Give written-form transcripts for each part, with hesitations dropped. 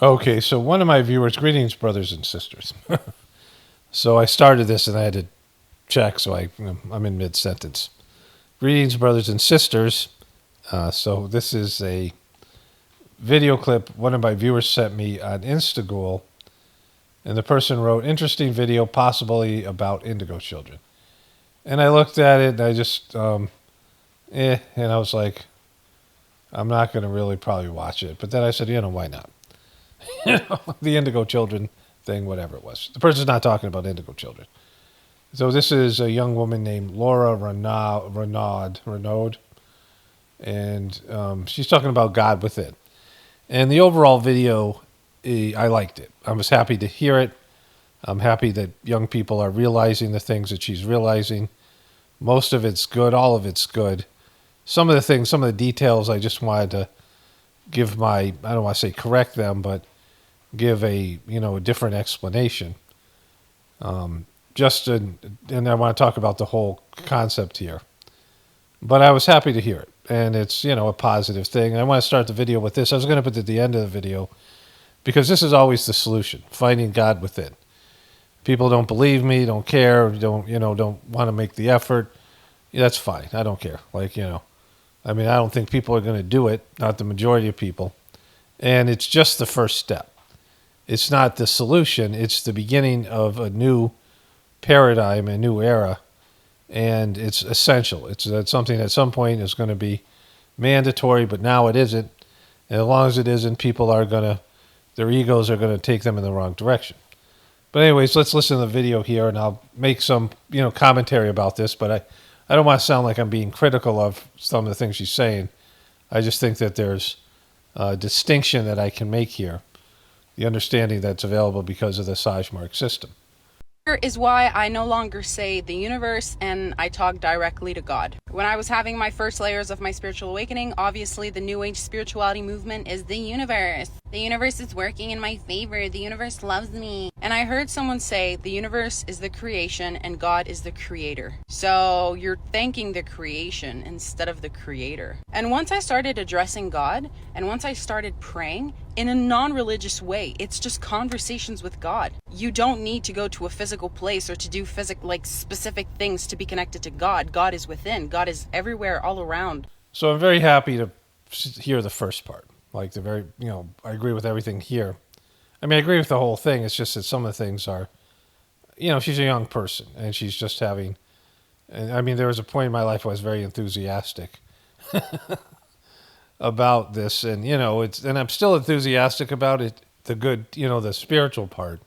Okay, so one of my viewers, greetings, brothers and sisters. So I started this and I had to check, so I'm in mid sentence. Greetings, brothers and sisters. So this is a video clip one of my viewers sent me on Instagram, and the person wrote, "Interesting video, possibly about indigo children." And I looked at it and I just, and I was like, I'm not going to really probably watch it. But then I said, why not? The indigo children thing, whatever it was. The person's not talking about indigo children. So this is a young woman named Laura Renaud, and she's talking about God within. And the overall video, I liked it. I was happy to hear it. I'm happy that young people are realizing the things that she's realizing. Most of it's good. All of it's good. Some of the things, some of the details, I just wanted to give I don't want to say correct them, but give a different explanation. And I want to talk about the whole concept here. But I was happy to hear it, and it's a positive thing. And I want to start the video with this. I was going to put it at the end of the video because this is always the solution: finding God within. People don't believe me, don't care, don't want to make the effort. That's fine. I don't care. I don't think people are going to do it. Not the majority of people. And it's just the first step. It's not the solution. It's the beginning of a new paradigm, a new era, and it's essential. It's something at some point is going to be mandatory, but now it isn't. And as long as it isn't, their egos are going to take them in the wrong direction. But anyways, let's listen to the video here, and I'll make some commentary about this. But I don't want to sound like I'm being critical of some of the things she's saying. I just think that there's a distinction that I can make here. The understanding that's available because of the Sagemark system. Here is why I no longer say the universe and I talk directly to God. When I was having my first layers of my spiritual awakening, obviously the New Age spirituality movement is the universe. The universe is working in my favor. The universe loves me. And I heard someone say the universe is the creation and God is the creator. So you're thanking the creation instead of the creator. And once I started addressing God and once I started praying in a non-religious way, it's just conversations with God. You don't need to go to a physical place or to do specific things to be connected to God. God is within. God is everywhere, all around. So I'm very happy to hear the first part. I agree with everything here. I mean, I agree with the whole thing. It's just that some of the things are, she's a young person and she's just having, and I mean, there was a point in my life where I was very enthusiastic about this, and and I'm still enthusiastic about it. The good, the spiritual part.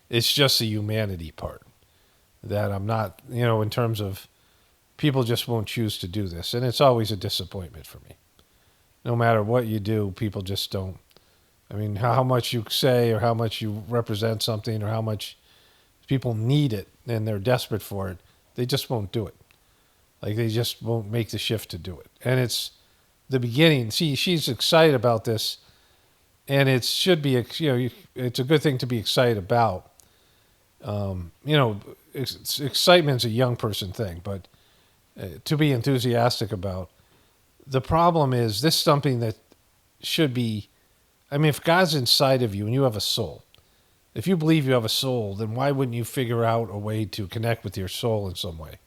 It's just the humanity part that I'm not, in terms of people just won't choose to do this, and it's always a disappointment for me. No matter what you do, people just don't. I mean, how much you say or how much you represent something or how much people need it and they're desperate for it, they just won't do it. They just won't make the shift to do it. And it's the beginning. See, she's excited about this, and it should be, it's a good thing to be excited about. Excitement's a young person thing, but to be enthusiastic about. The problem is this is something that should be, if God's inside of you and you have a soul, if you believe you have a soul, then why wouldn't you figure out a way to connect with your soul in some way?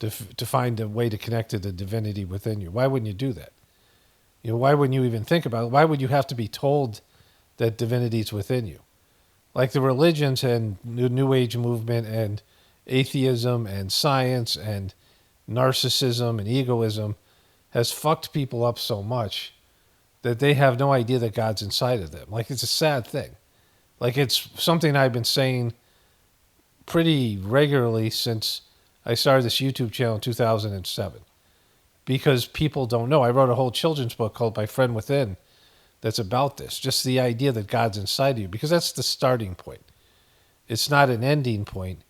To find a way to connect to the divinity within you. Why wouldn't you do that? Why wouldn't you even think about it? Why would you have to be told that divinity is within you? Like the religions and the New Age movement and atheism and science and narcissism and egoism has fucked people up so much that they have no idea that God's inside of them. It's a sad thing. It's something I've been saying pretty regularly since I started this YouTube channel in 2007. Because people don't know. I wrote a whole children's book called My Friend Within that's about this. Just the idea that God's inside of you. Because that's the starting point. It's not an ending point.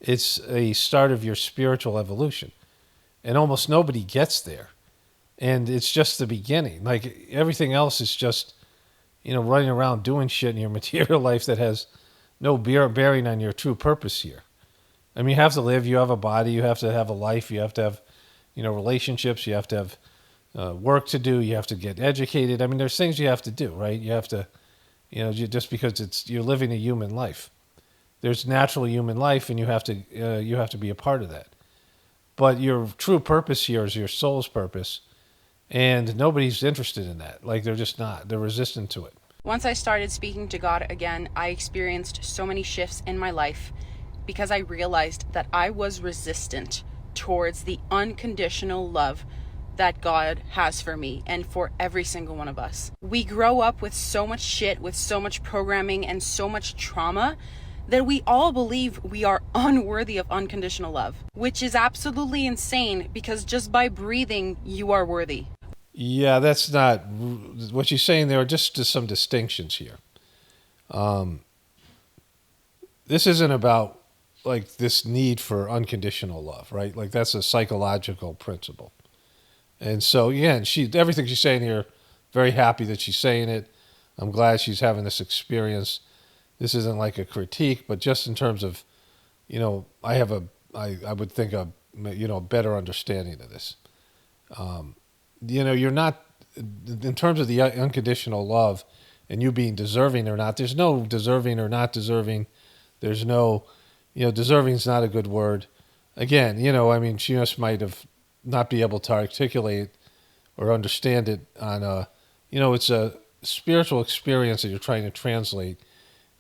It's a start of your spiritual evolution. And almost nobody gets there. And it's just the beginning. Everything else is just, running around doing shit in your material life that has no bearing on your true purpose here. You have to live. You have a body. You have to have a life. You have to have, relationships. You have to have work to do. You have to get educated. There's things you have to do, right? You have to, just because you're living a human life. There's natural human life, and you have to be a part of that. But your true purpose here is your soul's purpose, and nobody's interested in that. Like, they're just not. They're resistant to it. Once I started speaking to God again, I experienced so many shifts in my life because I realized that I was resistant towards the unconditional love that God has for me and for every single one of us. We grow up with so much shit, with so much programming and so much trauma that we all believe we are unworthy of unconditional love, which is absolutely insane because just by breathing, you are worthy. Yeah, that's not what she's saying. There are just some distinctions here. This isn't about like this need for unconditional love, right? Like, that's a psychological principle. And so, again, everything she's saying here, very happy that she's saying it. I'm glad she's having this experience. This isn't like a critique, but just in terms of, I would think a better understanding of this. You're not, in terms of the unconditional love and you being deserving or not, there's no deserving or not deserving. There's no, deserving is not a good word. Again, she just might have not be able to articulate or understand it on it's a spiritual experience that you're trying to translate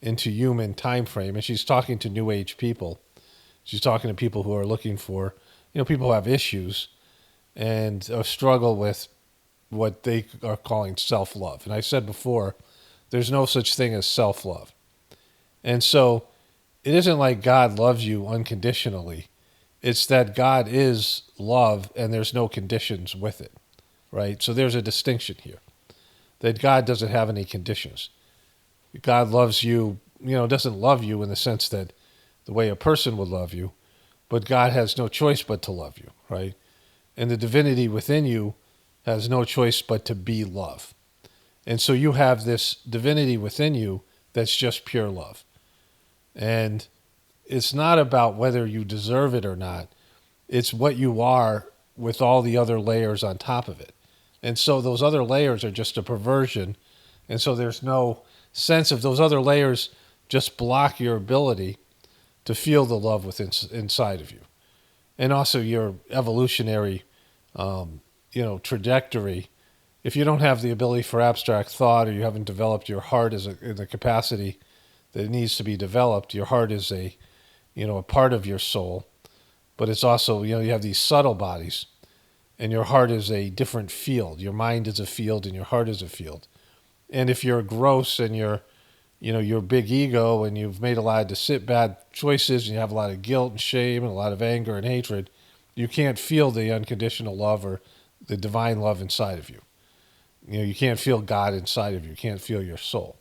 into human time frame. And she's talking to New Age people. She's talking to people who are looking for, people who have issues and struggle with what they are calling self-love. And I said before, there's no such thing as self-love. And so it isn't like God loves you unconditionally. It's that God is love and there's no conditions with it, right? So there's a distinction here, that God doesn't have any conditions. God loves you, doesn't love you in the sense that the way a person would love you, but God has no choice but to love you, right? And the divinity within you has no choice but to be love. And so you have this divinity within you that's just pure love. And it's not about whether you deserve it or not. It's what you are with all the other layers on top of it. And so those other layers are just a perversion. And so there's no sense of those other layers just block your ability to feel the love within inside of you. And also your evolutionary, trajectory. If you don't have the ability for abstract thought, or you haven't developed your heart in the capacity that it needs to be developed, your heart is a part of your soul, but it's also, you have these subtle bodies, and your heart is a different field. Your mind is a field, and your heart is a field. And if you're gross and you're big ego, and you've made a lot of bad choices, and you have a lot of guilt and shame and a lot of anger and hatred, you can't feel the unconditional love or the divine love inside of you. You can't feel God inside of you. You can't feel your soul.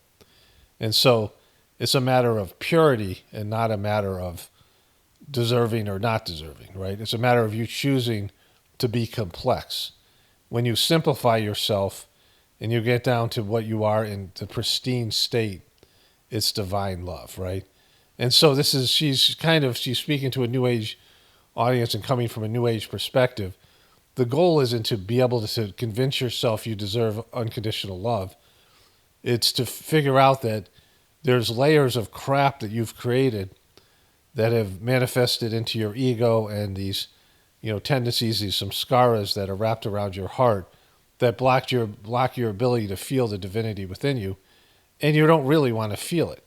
And so it's a matter of purity and not a matter of deserving or not deserving, right? It's a matter of you choosing to be complex. When you simplify yourself and you get down to what you are in the pristine state, it's divine love, right? And so she's speaking to a New Age audience and coming from a New Age perspective. The goal isn't to be able to convince yourself you deserve unconditional love. It's to figure out that there's layers of crap that you've created that have manifested into your ego and these, tendencies, these samskaras that are wrapped around your heart that block your ability to feel the divinity within you, and you don't really want to feel it.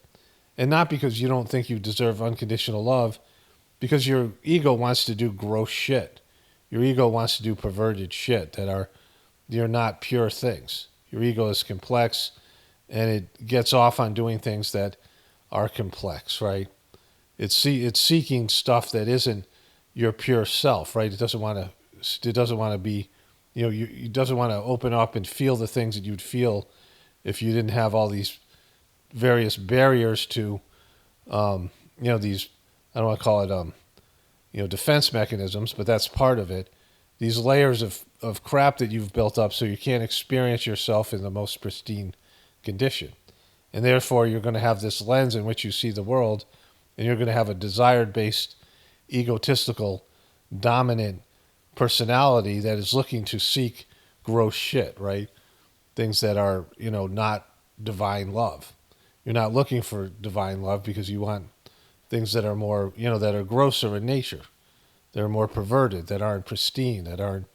And not because you don't think you deserve unconditional love, because your ego wants to do gross shit. Your ego wants to do perverted shit you're not pure things. Your ego is complex, and it gets off on doing things that are complex, right? It's seeking stuff that isn't your pure self, right? It doesn't want to be, it doesn't want to open up and feel the things that you'd feel if you didn't have all these various barriers to, these, I don't want to call it, defense mechanisms, but that's part of it. These layers of crap that you've built up so you can't experience yourself in the most pristine condition. And therefore, you're going to have this lens in which you see the world, and you're going to have a desire-based, egotistical, dominant personality that is looking to seek gross shit, right? Things that are, not divine love. You're not looking for divine love because you want things that are more, that are grosser in nature. They're more perverted, that aren't pristine, that aren't,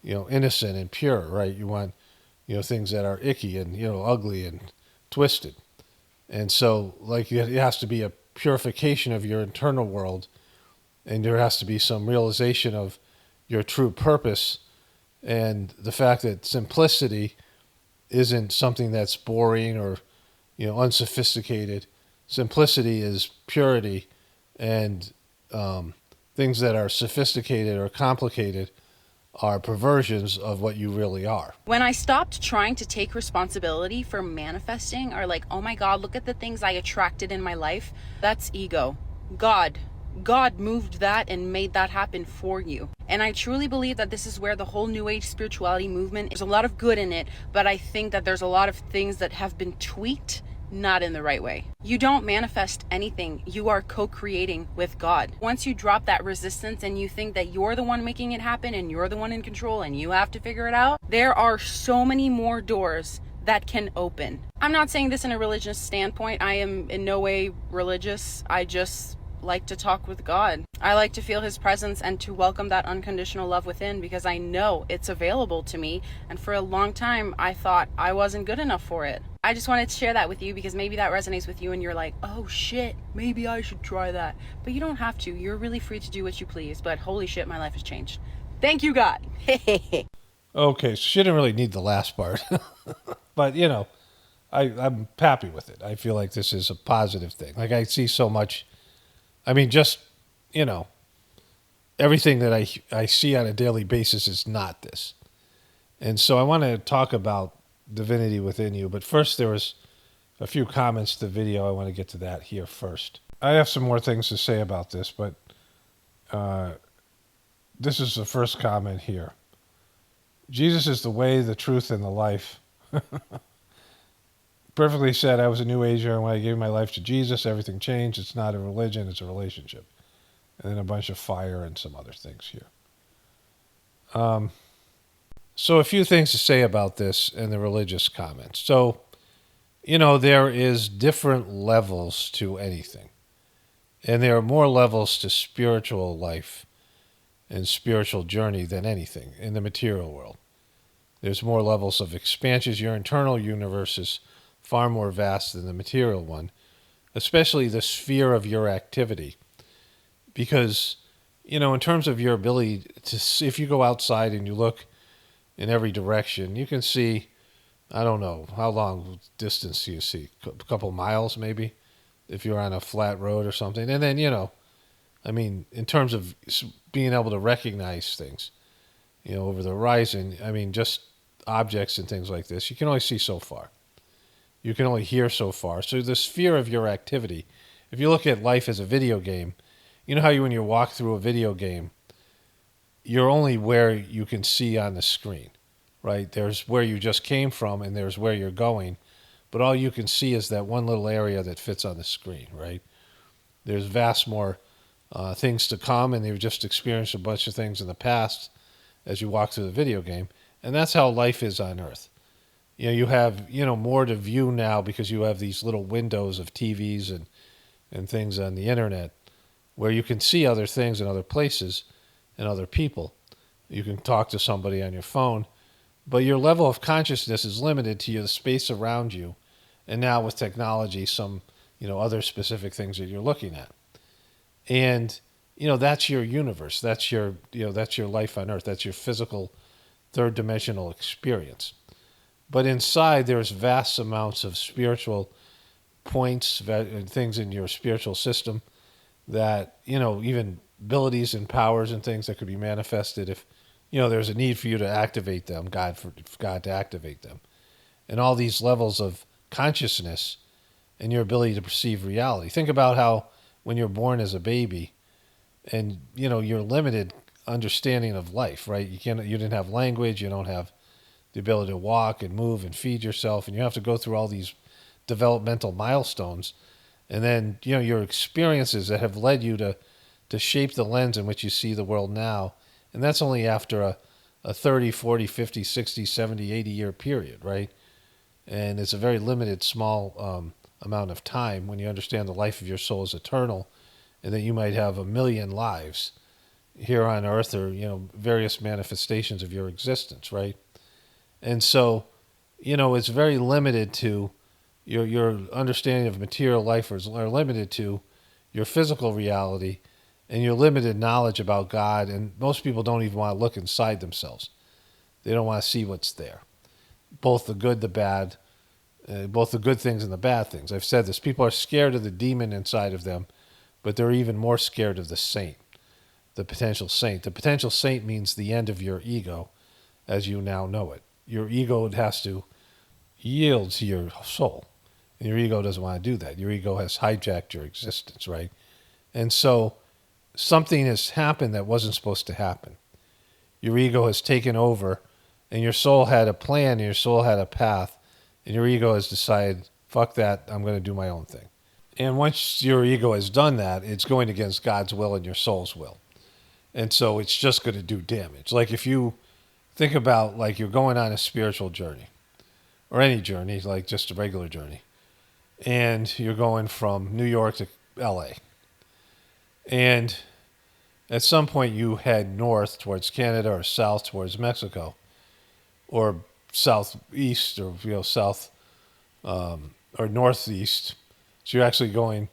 innocent and pure, right? You want, things that are icky and, ugly and twisted. And so, like, it has to be a purification of your internal world, and there has to be some realization of your true purpose, and the fact that simplicity isn't something that's boring or, unsophisticated. Simplicity is purity, and things that are sophisticated or complicated are perversions of what you really are. When I stopped trying to take responsibility for manifesting, or like, oh my God, look at the things I attracted in my life, that's ego. God moved that and made that happen for you. And I truly believe that this is where the whole New Age spirituality movement, there's a lot of good in it, but I think that there's a lot of things that have been tweaked not in the right way. You don't manifest anything. You are co-creating with God. Once you drop that resistance and you think that you're the one making it happen and you're the one in control and you have to figure it out, there are so many more doors that can open. I'm not saying this in a religious standpoint. I am in no way religious. I just like to talk with God. I like to feel his presence and to welcome that unconditional love within, because I know it's available to me, and for a long time I thought I wasn't good enough for it. I just wanted to share that with you because maybe that resonates with you and you're like, oh shit, maybe I should try that. But you don't have to. You're really free to do what you please. But holy shit, my life has changed. Thank you, God. Okay, so she didn't really need the last part. But, I'm happy with it. I feel like this is a positive thing. Like, I see so much. I mean, just, everything that I see on a daily basis is not this. And so I want to talk about divinity within you. But first, there was a few comments to the video. I want to get to that here first. I have some more things to say about this, but this is the first comment here. Jesus is the way, the truth, and the life. Perfectly said. I was a New Ager, and when I gave my life to Jesus, everything changed. It's not a religion, it's a relationship. And then a bunch of fire and some other things here. So a few things to say about this and the religious comments. So, there is different levels to anything. And there are more levels to spiritual life and spiritual journey than anything in the material world. There's more levels of expansions. Your internal universe is far more vast than the material one, especially the sphere of your activity. Because, in terms of your ability to see, if you go outside and you look in every direction, you can see, I don't know, how long distance do you see? A couple miles maybe, if you're on a flat road or something. And then, in terms of being able to recognize things, over the horizon, just objects and things like this, you can only see so far. You can only hear so far. So the sphere of your activity, if you look at life as a video game, you know how when you walk through a video game, you're only where you can see on the screen, right? There's where you just came from and there's where you're going, but all you can see is that one little area that fits on the screen, right? There's vast more things to come, and you've just experienced a bunch of things in the past as you walk through the video game, and that's how life is on Earth. You have, more to view now because you have these little windows of TVs and things on the internet where you can see other things in other places and other people. You can talk to somebody on your phone, but your level of consciousness is limited to the space around you. And now with technology, some, other specific things that you're looking at. And, that's your universe. That's your life on Earth. That's your physical third dimensional experience. But inside, there's vast amounts of spiritual points, things in your spiritual system that, even abilities and powers and things that could be manifested if, there's a need for you to activate them, for God to activate them. And all these levels of consciousness and your ability to perceive reality. Think about how when you're born as a baby and, you're limited understanding of life, right? You didn't have language, you don't have the ability to walk and move and feed yourself, and you have to go through all these developmental milestones, and then your experiences that have led you to shape the lens in which you see the world now, and that's only after a 30, 40, 50, 60, 70, 80 year period, right? And it's a very limited, small amount of time, when you understand the life of your soul is eternal, and that you might have 1,000,000 lives here on earth, or various manifestations of your existence, right? And so, it's very limited to your understanding of material life are limited to your physical reality and your limited knowledge about God. And most people don't even want to look inside themselves. They don't want to see what's there, both the good, the bad, both the good things and the bad things. I've said this. People are scared of the demon inside of them, but they're even more scared of the saint, the potential saint. The potential saint means the end of your ego as you now know it. Your ego has to yield to your soul. And your ego doesn't want to do that. Your ego has hijacked your existence, right? And so something has happened that wasn't supposed to happen. Your ego has taken over, and your soul had a plan, and your soul had a path, and your ego has decided, fuck that, I'm going to do my own thing. And once your ego has done that, it's going against God's will and your soul's will. And so it's just going to do damage. Like if you think about like you're going on a spiritual journey, or any journey, like just a regular journey, and you're going from New York to LA. And at some point you head north towards Canada, or south towards Mexico, or southeast, or south or northeast. So you're actually going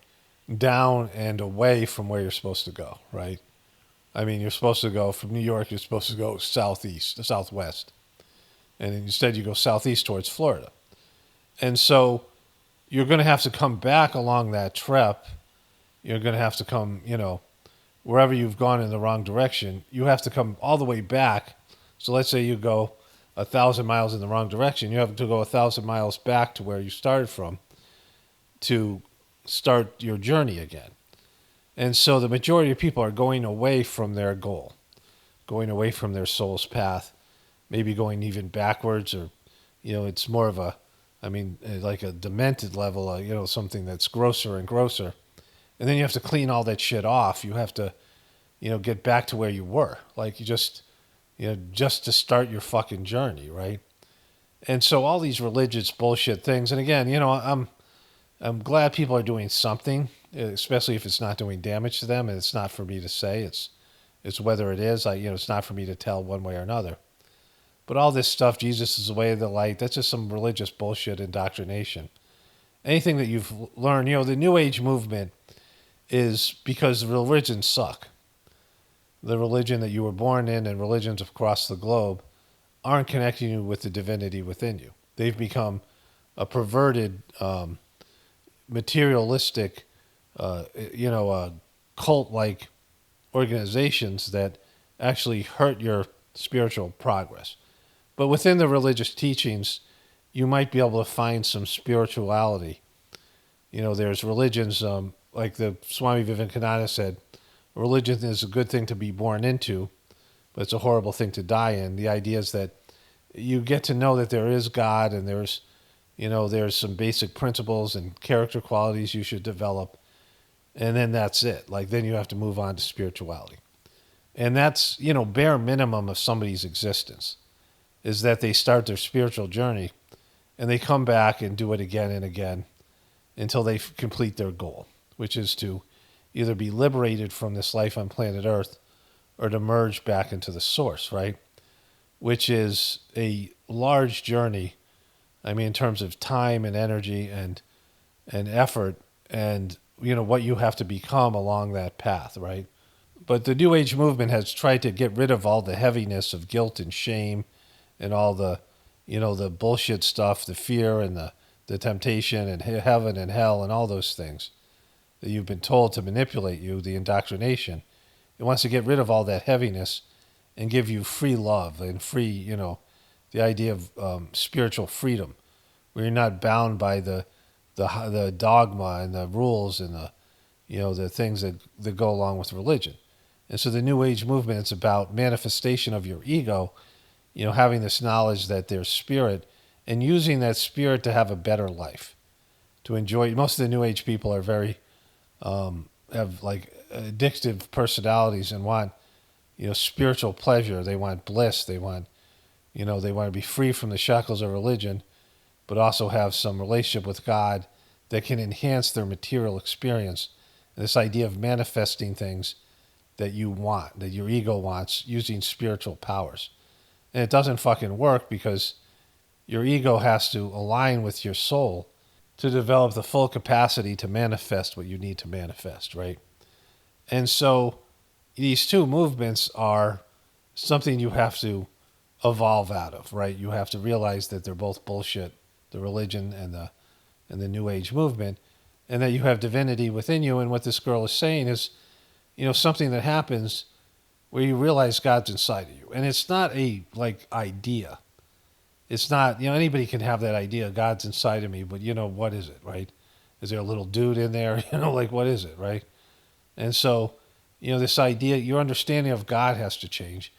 down and away from where you're supposed to go, right? I mean, you're supposed to go from New York, you're supposed to go southeast, southwest. And instead you go southeast towards Florida. And so you're going to have to come back along that trip. You're going to have to come, wherever you've gone in the wrong direction, you have to come all the way back. So let's say you go 1,000 miles in the wrong direction. You have to go 1,000 miles back to where you started from to start your journey again. And so the majority of people are going away from their goal, going away from their soul's path, maybe going even backwards, or, it's more of like a demented level, something that's grosser and grosser. And then you have to clean all that shit off. You have to, get back to where you were. Like you just to start your fucking journey, right? And so all these religious bullshit things, and again, I'm glad people are doing something, especially if it's not doing damage to them, and it's not for me to say. It's whether it is. It's not for me to tell one way or another. But all this stuff, Jesus is the way of the light, that's just some religious bullshit indoctrination. Anything that you've learned, the New Age movement is because the religions suck. The religion that you were born in and religions across the globe aren't connecting you with the divinity within you. They've become a perverted, materialistic, cult-like organizations that actually hurt your spiritual progress. But within the religious teachings, you might be able to find some spirituality. There's religions, like the Swami Vivekananda said, religion is a good thing to be born into, but it's a horrible thing to die in. The idea is that you get to know that there is God, and there's some basic principles and character qualities you should develop, and then that's it. Like then you have to move on to spirituality. And that's, bare minimum of somebody's existence, is that they start their spiritual journey and they come back and do it again and again until they complete their goal, which is to either be liberated from this life on planet Earth or to merge back into the source, right? Which is a large journey. I mean, in terms of time and energy and effort and, what you have to become along that path, right? But the New Age movement has tried to get rid of all the heaviness of guilt and shame and all the, the bullshit stuff, the fear and the temptation and heaven and hell and all those things that you've been told to manipulate you, the indoctrination. It wants to get rid of all that heaviness and give you free love and free, the idea of spiritual freedom, where you're not bound by the dogma and the rules and the things that go along with religion. And so the New Age movement, it's about manifestation of your ego, having this knowledge that there's spirit and using that spirit to have a better life, to enjoy. Most of the New Age people are very, have like addictive personalities and want, spiritual pleasure. They want bliss. They want, they want to be free from the shackles of religion, but also have some relationship with God that can enhance their material experience. And this idea of manifesting things that you want, that your ego wants, using spiritual powers. And it doesn't fucking work because your ego has to align with your soul to develop the full capacity to manifest what you need to manifest, right? And so these two movements are something you have to evolve out of, right? You have to realize that they're both bullshit, the religion and the New Age movement, and that you have divinity within you. And what this girl is saying is, something that happens where you realize God's inside of you. And it's not a idea. It's not, anybody can have that idea, God's inside of me, but what is it, right? Is there a little dude in there? What is it, right? And so, this idea, your understanding of God has to change.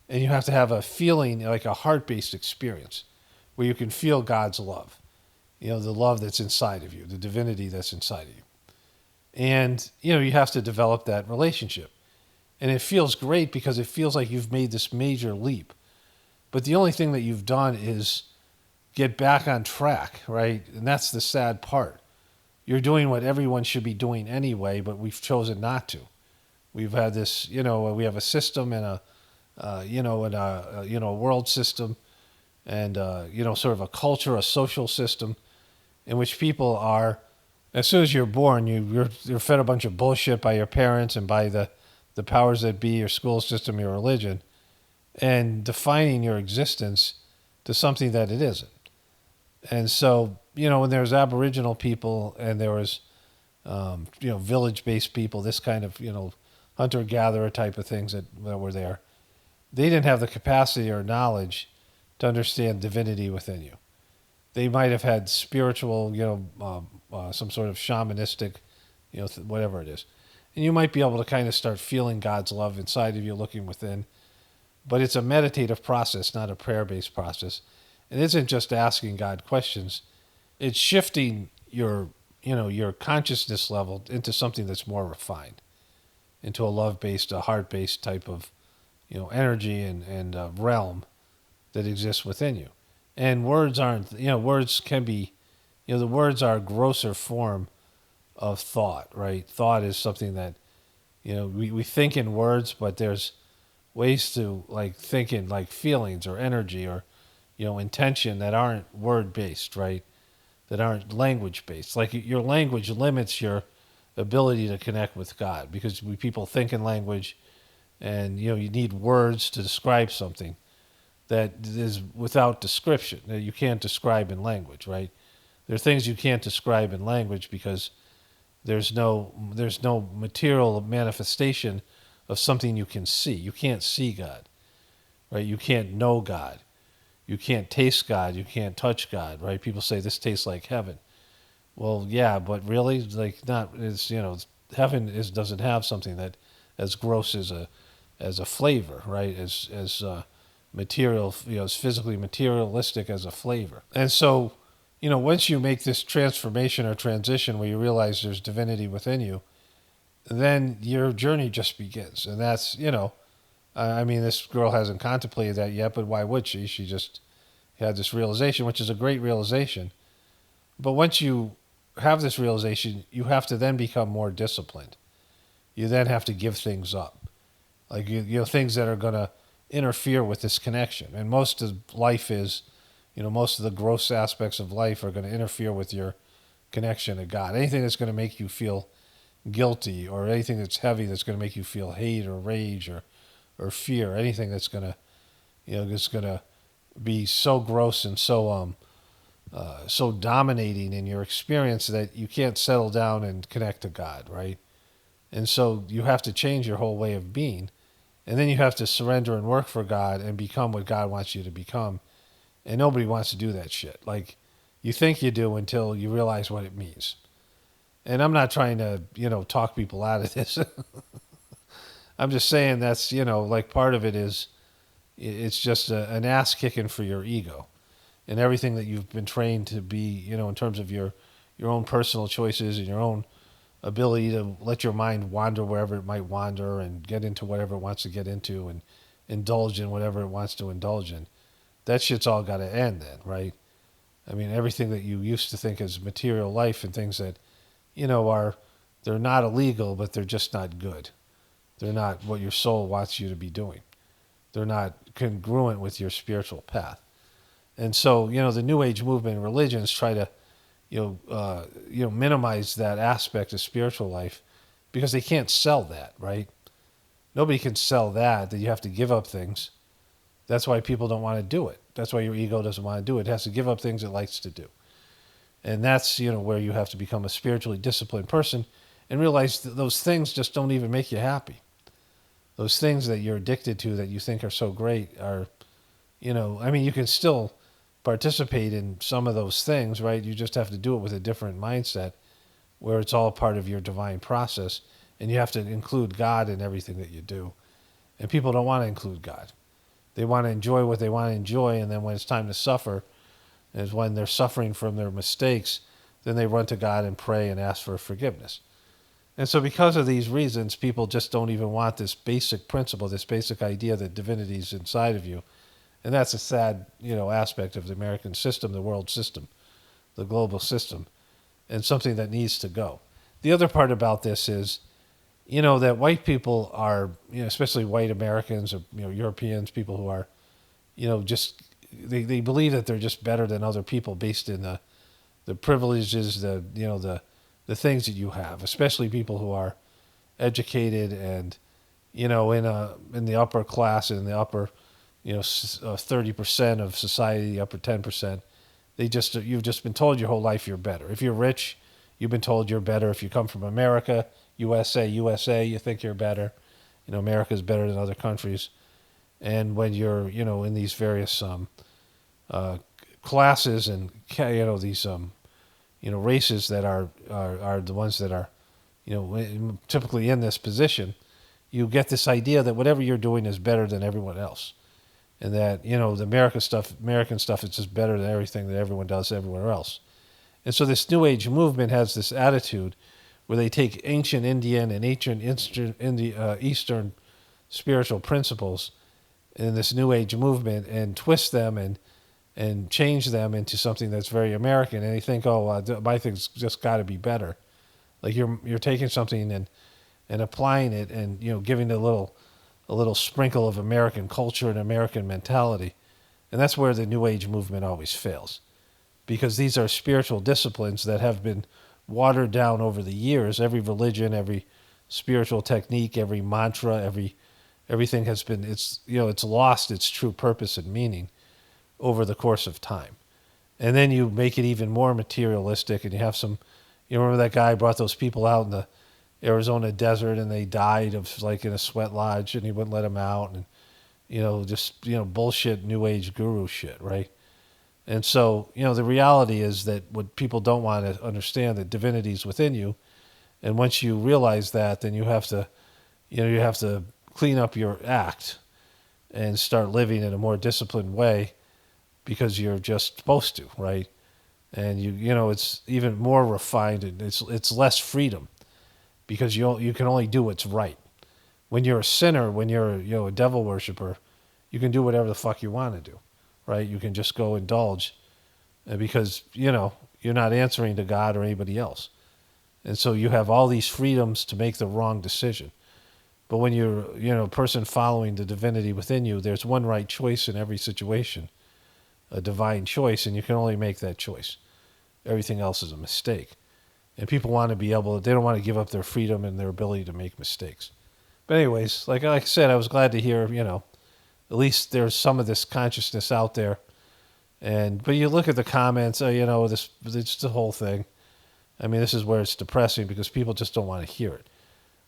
And you have to have a feeling, like a heart-based experience, where you can feel God's love. The love that's inside of you, the divinity that's inside of you. And, you have to develop that relationship. And it feels great because it feels like you've made this major leap. But the only thing that you've done is get back on track, right? And that's the sad part. You're doing what everyone should be doing anyway, but we've chosen not to. We've had this, we have a system and a world system and, sort of a culture, a social system in which people are, as soon as you're born, you're fed a bunch of bullshit by your parents and by the powers that be, your school system, your religion, and defining your existence to something that it isn't. And so, when there's Aboriginal people and there was, village-based people, this kind of, hunter-gatherer type of things that were there, they didn't have the capacity or knowledge to understand divinity within you. They might have had spiritual, some sort of shamanistic, whatever it is. And you might be able to kind of start feeling God's love inside of you, looking within. But it's a meditative process, not a prayer-based process. It isn't just asking God questions. It's shifting your consciousness level into something that's more refined, into a love-based, a heart-based type of, energy and realm that exists within you. And words aren't, words can be, the words are a grosser form of thought, right? Thought is something that, we think in words, but there's ways to think in feelings or energy or, intention that aren't word-based, right? That aren't language-based. Your language limits your ability to connect with God because people think in language and, you need words to describe something that is without description, that you can't describe in language, right? There are things you can't describe in language because there's no material manifestation of something you can see. You can't see God, right? You can't know God. You can't taste God. You can't touch God, right? People say this tastes like heaven. Well, yeah, but really, not. It's heaven doesn't have something that as gross as a flavor, right? As material, as physically materialistic as a flavor. And so, once you make this transformation or transition where you realize there's divinity within you, then your journey just begins. And that's, this girl hasn't contemplated that yet, but why would she? She just had this realization, which is a great realization. But once you have this realization, you have to then become more disciplined. You then have to give things up. Things that are going to interfere with this connection. And most of life is, most of the gross aspects of life are going to interfere with your connection to God. Anything that's going to make you feel guilty or anything that's heavy that's going to make you feel hate or rage or fear, anything that's going to, that's going to be so gross and so so dominating in your experience that you can't settle down and connect to God, right? And so you have to change your whole way of being. And then you have to surrender and work for God and become what God wants you to become. And nobody wants to do that shit. You think you do until you realize what it means. And I'm not trying to, talk people out of this. I'm just saying that's, part of it is, it's just an ass kicking for your ego and everything that you've been trained to be, in terms of your own personal choices and your own ability to let your mind wander wherever it might wander and get into whatever it wants to get into and indulge in whatever it wants to indulge in. That shit's all got to end then, right? I mean, everything that you used to think as material life and things that, they're not illegal, but they're just not good. They're not what your soul wants you to be doing. They're not congruent with your spiritual path. And so, the New Age movement and religions try to, minimize that aspect of spiritual life because they can't sell that, right? Nobody can sell that you have to give up things. That's why people don't want to do it. That's why your ego doesn't want to do it. It has to give up things it likes to do. And that's, where you have to become a spiritually disciplined person and realize that those things just don't even make you happy. Those things that you're addicted to that you think are so great are, you can still participate in some of those things, right? You just have to do it with a different mindset where it's all part of your divine process and you have to include God in everything that you do. And people don't want to include God. They want to enjoy what they want to enjoy, and then when it's time to suffer, is when they're suffering from their mistakes, then they run to God and pray and ask for forgiveness. And so because of these reasons, people just don't even want this basic principle, this basic idea that divinity is inside of you. And that's a sad, aspect of the American system, the world system, the global system, and something that needs to go. The other part about this is, that white people are, especially white Americans or, Europeans, people who are, just, they believe that they're just better than other people based in the privileges, the things that you have, especially people who are educated and, in the upper class and the upper, 30% of society, the upper 10%. You've just been told your whole life you're better. If you're rich, you've been told you're better. If you come from America, USA, you think you're better. America's better than other countries. And when you're, in these various classes and, these, races that are the ones that are, typically in this position, you get this idea that whatever you're doing is better than everyone else. And that, the American stuff is just better than everything that everyone does everywhere else. And so this New Age movement has this attitude where they take ancient Indian and ancient Eastern spiritual principles in this New Age movement and twist them and change them into something that's very American. And they think, my thing's just got to be better. Like you're taking something and applying it and, giving it a little sprinkle of American culture and American mentality. And that's where the New Age movement always fails. Because these are spiritual disciplines that have been watered down over the years. Every religion, every spiritual technique, every mantra, everything has been, it's lost its true purpose and meaning over the course of time. And then you make it even more materialistic and you have some, remember that guy brought those people out in the Arizona desert and they died of in a sweat lodge and he wouldn't let them out and, bullshit New Age guru shit, right? And so, the reality is that what people don't want to understand that divinity is within you. And once you realize that, then you have to, clean up your act and start living in a more disciplined way because you're just supposed to, right? And it's even more refined and it's less freedom because you can only do what's right. When you're a sinner, when you're, a devil worshiper, you can do whatever the fuck you want to do. Right? You can just go indulge because, you're not answering to God or anybody else. And so you have all these freedoms to make the wrong decision. But when you're, a person following the divinity within you, there's one right choice in every situation, a divine choice, and you can only make that choice. Everything else is a mistake. And people want to be they don't want to give up their freedom and their ability to make mistakes. But anyways, like I said, I was glad to hear, at least there's some of this consciousness out there. But you look at the comments, it's the whole thing. I mean, this is where it's depressing because people just don't want to hear it.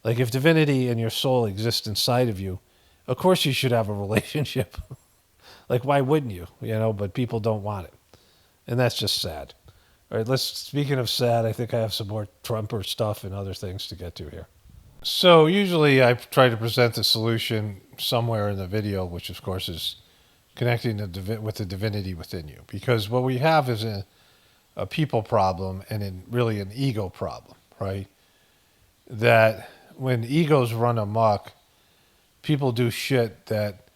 Like if divinity and your soul exist inside of you, of course you should have a relationship. Like why wouldn't you? But people don't want it. And that's just sad. All right, speaking of sad, I think I have some more Trumper stuff and other things to get to here. So usually I try to present the solution somewhere in the video, which of course is connecting with the divinity within you. Because what we have is a people problem and really an ego problem, right? That when egos run amok, people do shit that,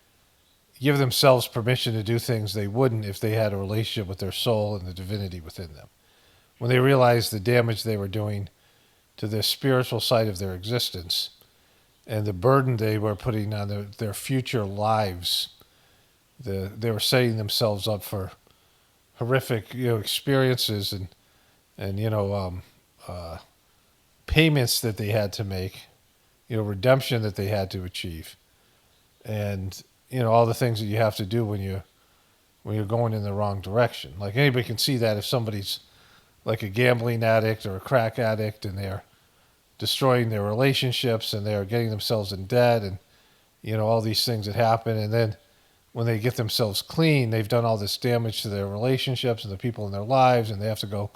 give themselves permission to do things they wouldn't if they had a relationship with their soul and the divinity within them. When they realized the damage they were doing to the spiritual side of their existence and the burden they were putting on their future lives, they were setting themselves up for horrific, experiences and payments that they had to make, redemption that they had to achieve, and all the things that you have to do when you're going in the wrong direction. Like anybody can see that if somebody's like a gambling addict or a crack addict and they're destroying their relationships and they're getting themselves in debt and all these things that happen, and then when they get themselves clean, they've done all this damage to their relationships and the people in their lives, and they have to go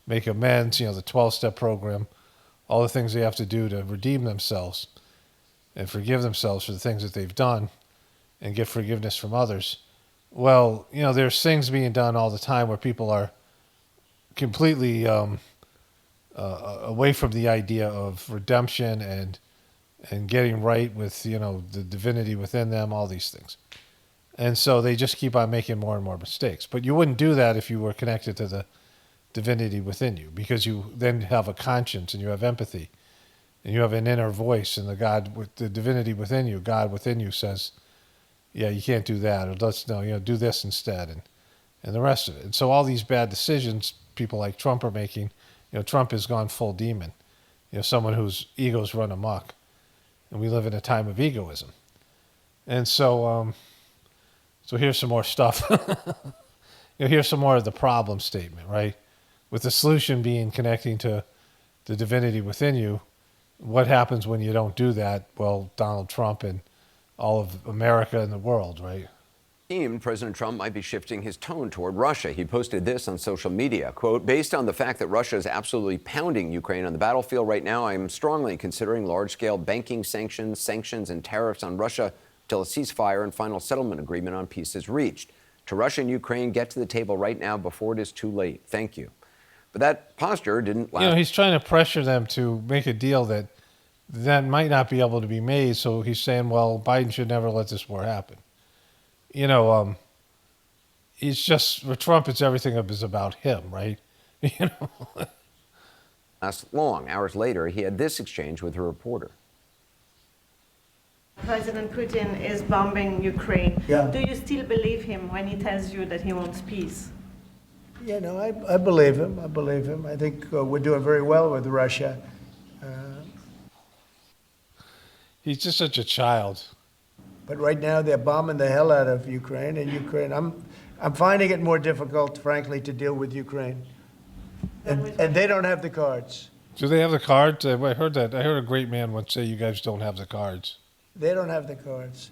make amends, the 12-step program, all the things they have to do to redeem themselves and forgive themselves for the things that they've done and get forgiveness from others. Well, there's things being done all the time where people are completely away from the idea of redemption and getting right with, the divinity within them, all these things. And so they just keep on making more and more mistakes. But you wouldn't do that if you were connected to the divinity within you, because you then have a conscience and you have empathy and you have an inner voice, and the divinity within you, God within you says, yeah, you can't do that, or do this instead, and the rest of it. And so all these bad decisions people like Trump are making, Trump has gone full demon, someone whose egos run amok, and we live in a time of egoism. And so here's some more stuff. Here's some more of the problem statement, right? With the solution being connecting to the divinity within you. What happens when you don't do that? Well, Donald Trump and all of America and the world, right? President Trump might be shifting his tone toward Russia. He posted this on social media, quote, based on the fact that Russia is absolutely pounding Ukraine on the battlefield right now, I am strongly considering large-scale banking sanctions and tariffs on Russia till a ceasefire and final settlement agreement on peace is reached. To Russia and Ukraine, get to the table right now before it is too late. Thank you. But that posture didn't last. He's trying to pressure them to make a deal that might not be able to be made. So he's saying, well, Biden should never let this war happen. It's just, with Trump, it's everything is about him, right? Last long. Hours later, he had this exchange with a reporter. President Putin is bombing Ukraine. Yeah. Do you still believe him when he tells you that he wants peace? I believe him. I think we're doing very well with Russia. He's just such a child. But right now they're bombing the hell out of Ukraine, and I'm finding it more difficult, frankly, to deal with Ukraine. And they don't have the cards. Do they have the cards? I heard that. I heard a great man once say, you guys don't have the cards. They don't have the cards.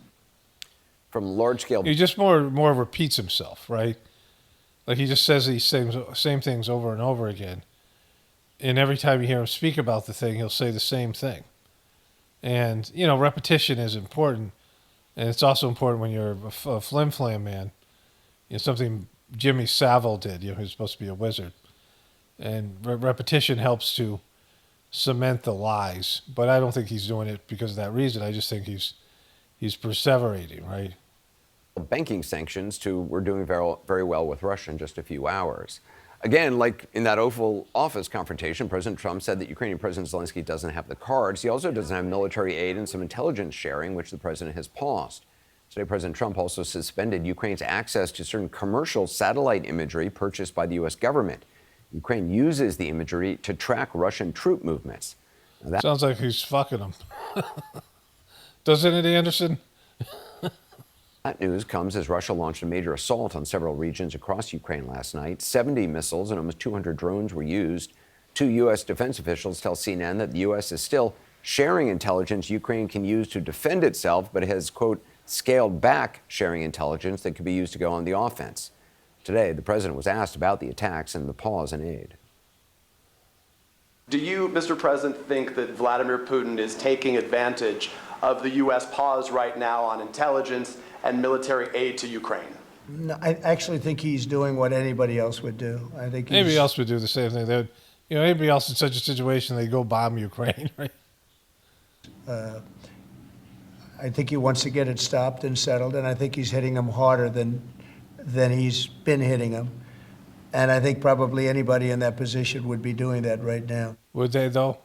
From large-scale... He just more repeats himself, right? Like he just says these same things over and over again. And every time you hear him speak about the thing, he'll say the same thing. And, repetition is important. And it's also important when you're a flim-flam man. Something Jimmy Savile did, who's supposed to be a wizard. And repetition helps to cement the lies. But I don't think he's doing it because of that reason. I just think he's perseverating, right? Banking sanctions to we're doing very, very well with Russia in just a few hours. Again, like in that Oval Office confrontation, President Trump said that Ukrainian President Zelensky doesn't have the cards. He also doesn't have military aid and some intelligence sharing, which the president has paused. Today, President Trump also suspended Ukraine's access to certain commercial satellite imagery purchased by the U.S. government. Ukraine uses the imagery to track Russian troop movements. Sounds like he's fucking them. Doesn't it, Anderson? That news comes as Russia launched a major assault on several regions across Ukraine last night. 70 missiles and almost 200 drones were used. Two U.S. defense officials tell CNN that the U.S. is still sharing intelligence Ukraine can use to defend itself, but has, quote, scaled back sharing intelligence that could be used to go on the offense. Today, the president was asked about the attacks and the pause in aid. Do you, Mr. President, think that Vladimir Putin is taking advantage of the U.S. pause right now on intelligence and military aid to Ukraine? No, I actually think he's doing what anybody else would do. I think anybody else would do the same thing. They'd, anybody else in such a situation, they go bomb Ukraine, right? I think he wants to get it stopped and settled, and I think he's hitting them harder than he's been hitting them. And I think probably anybody in that position would be doing that right now. Would they, though?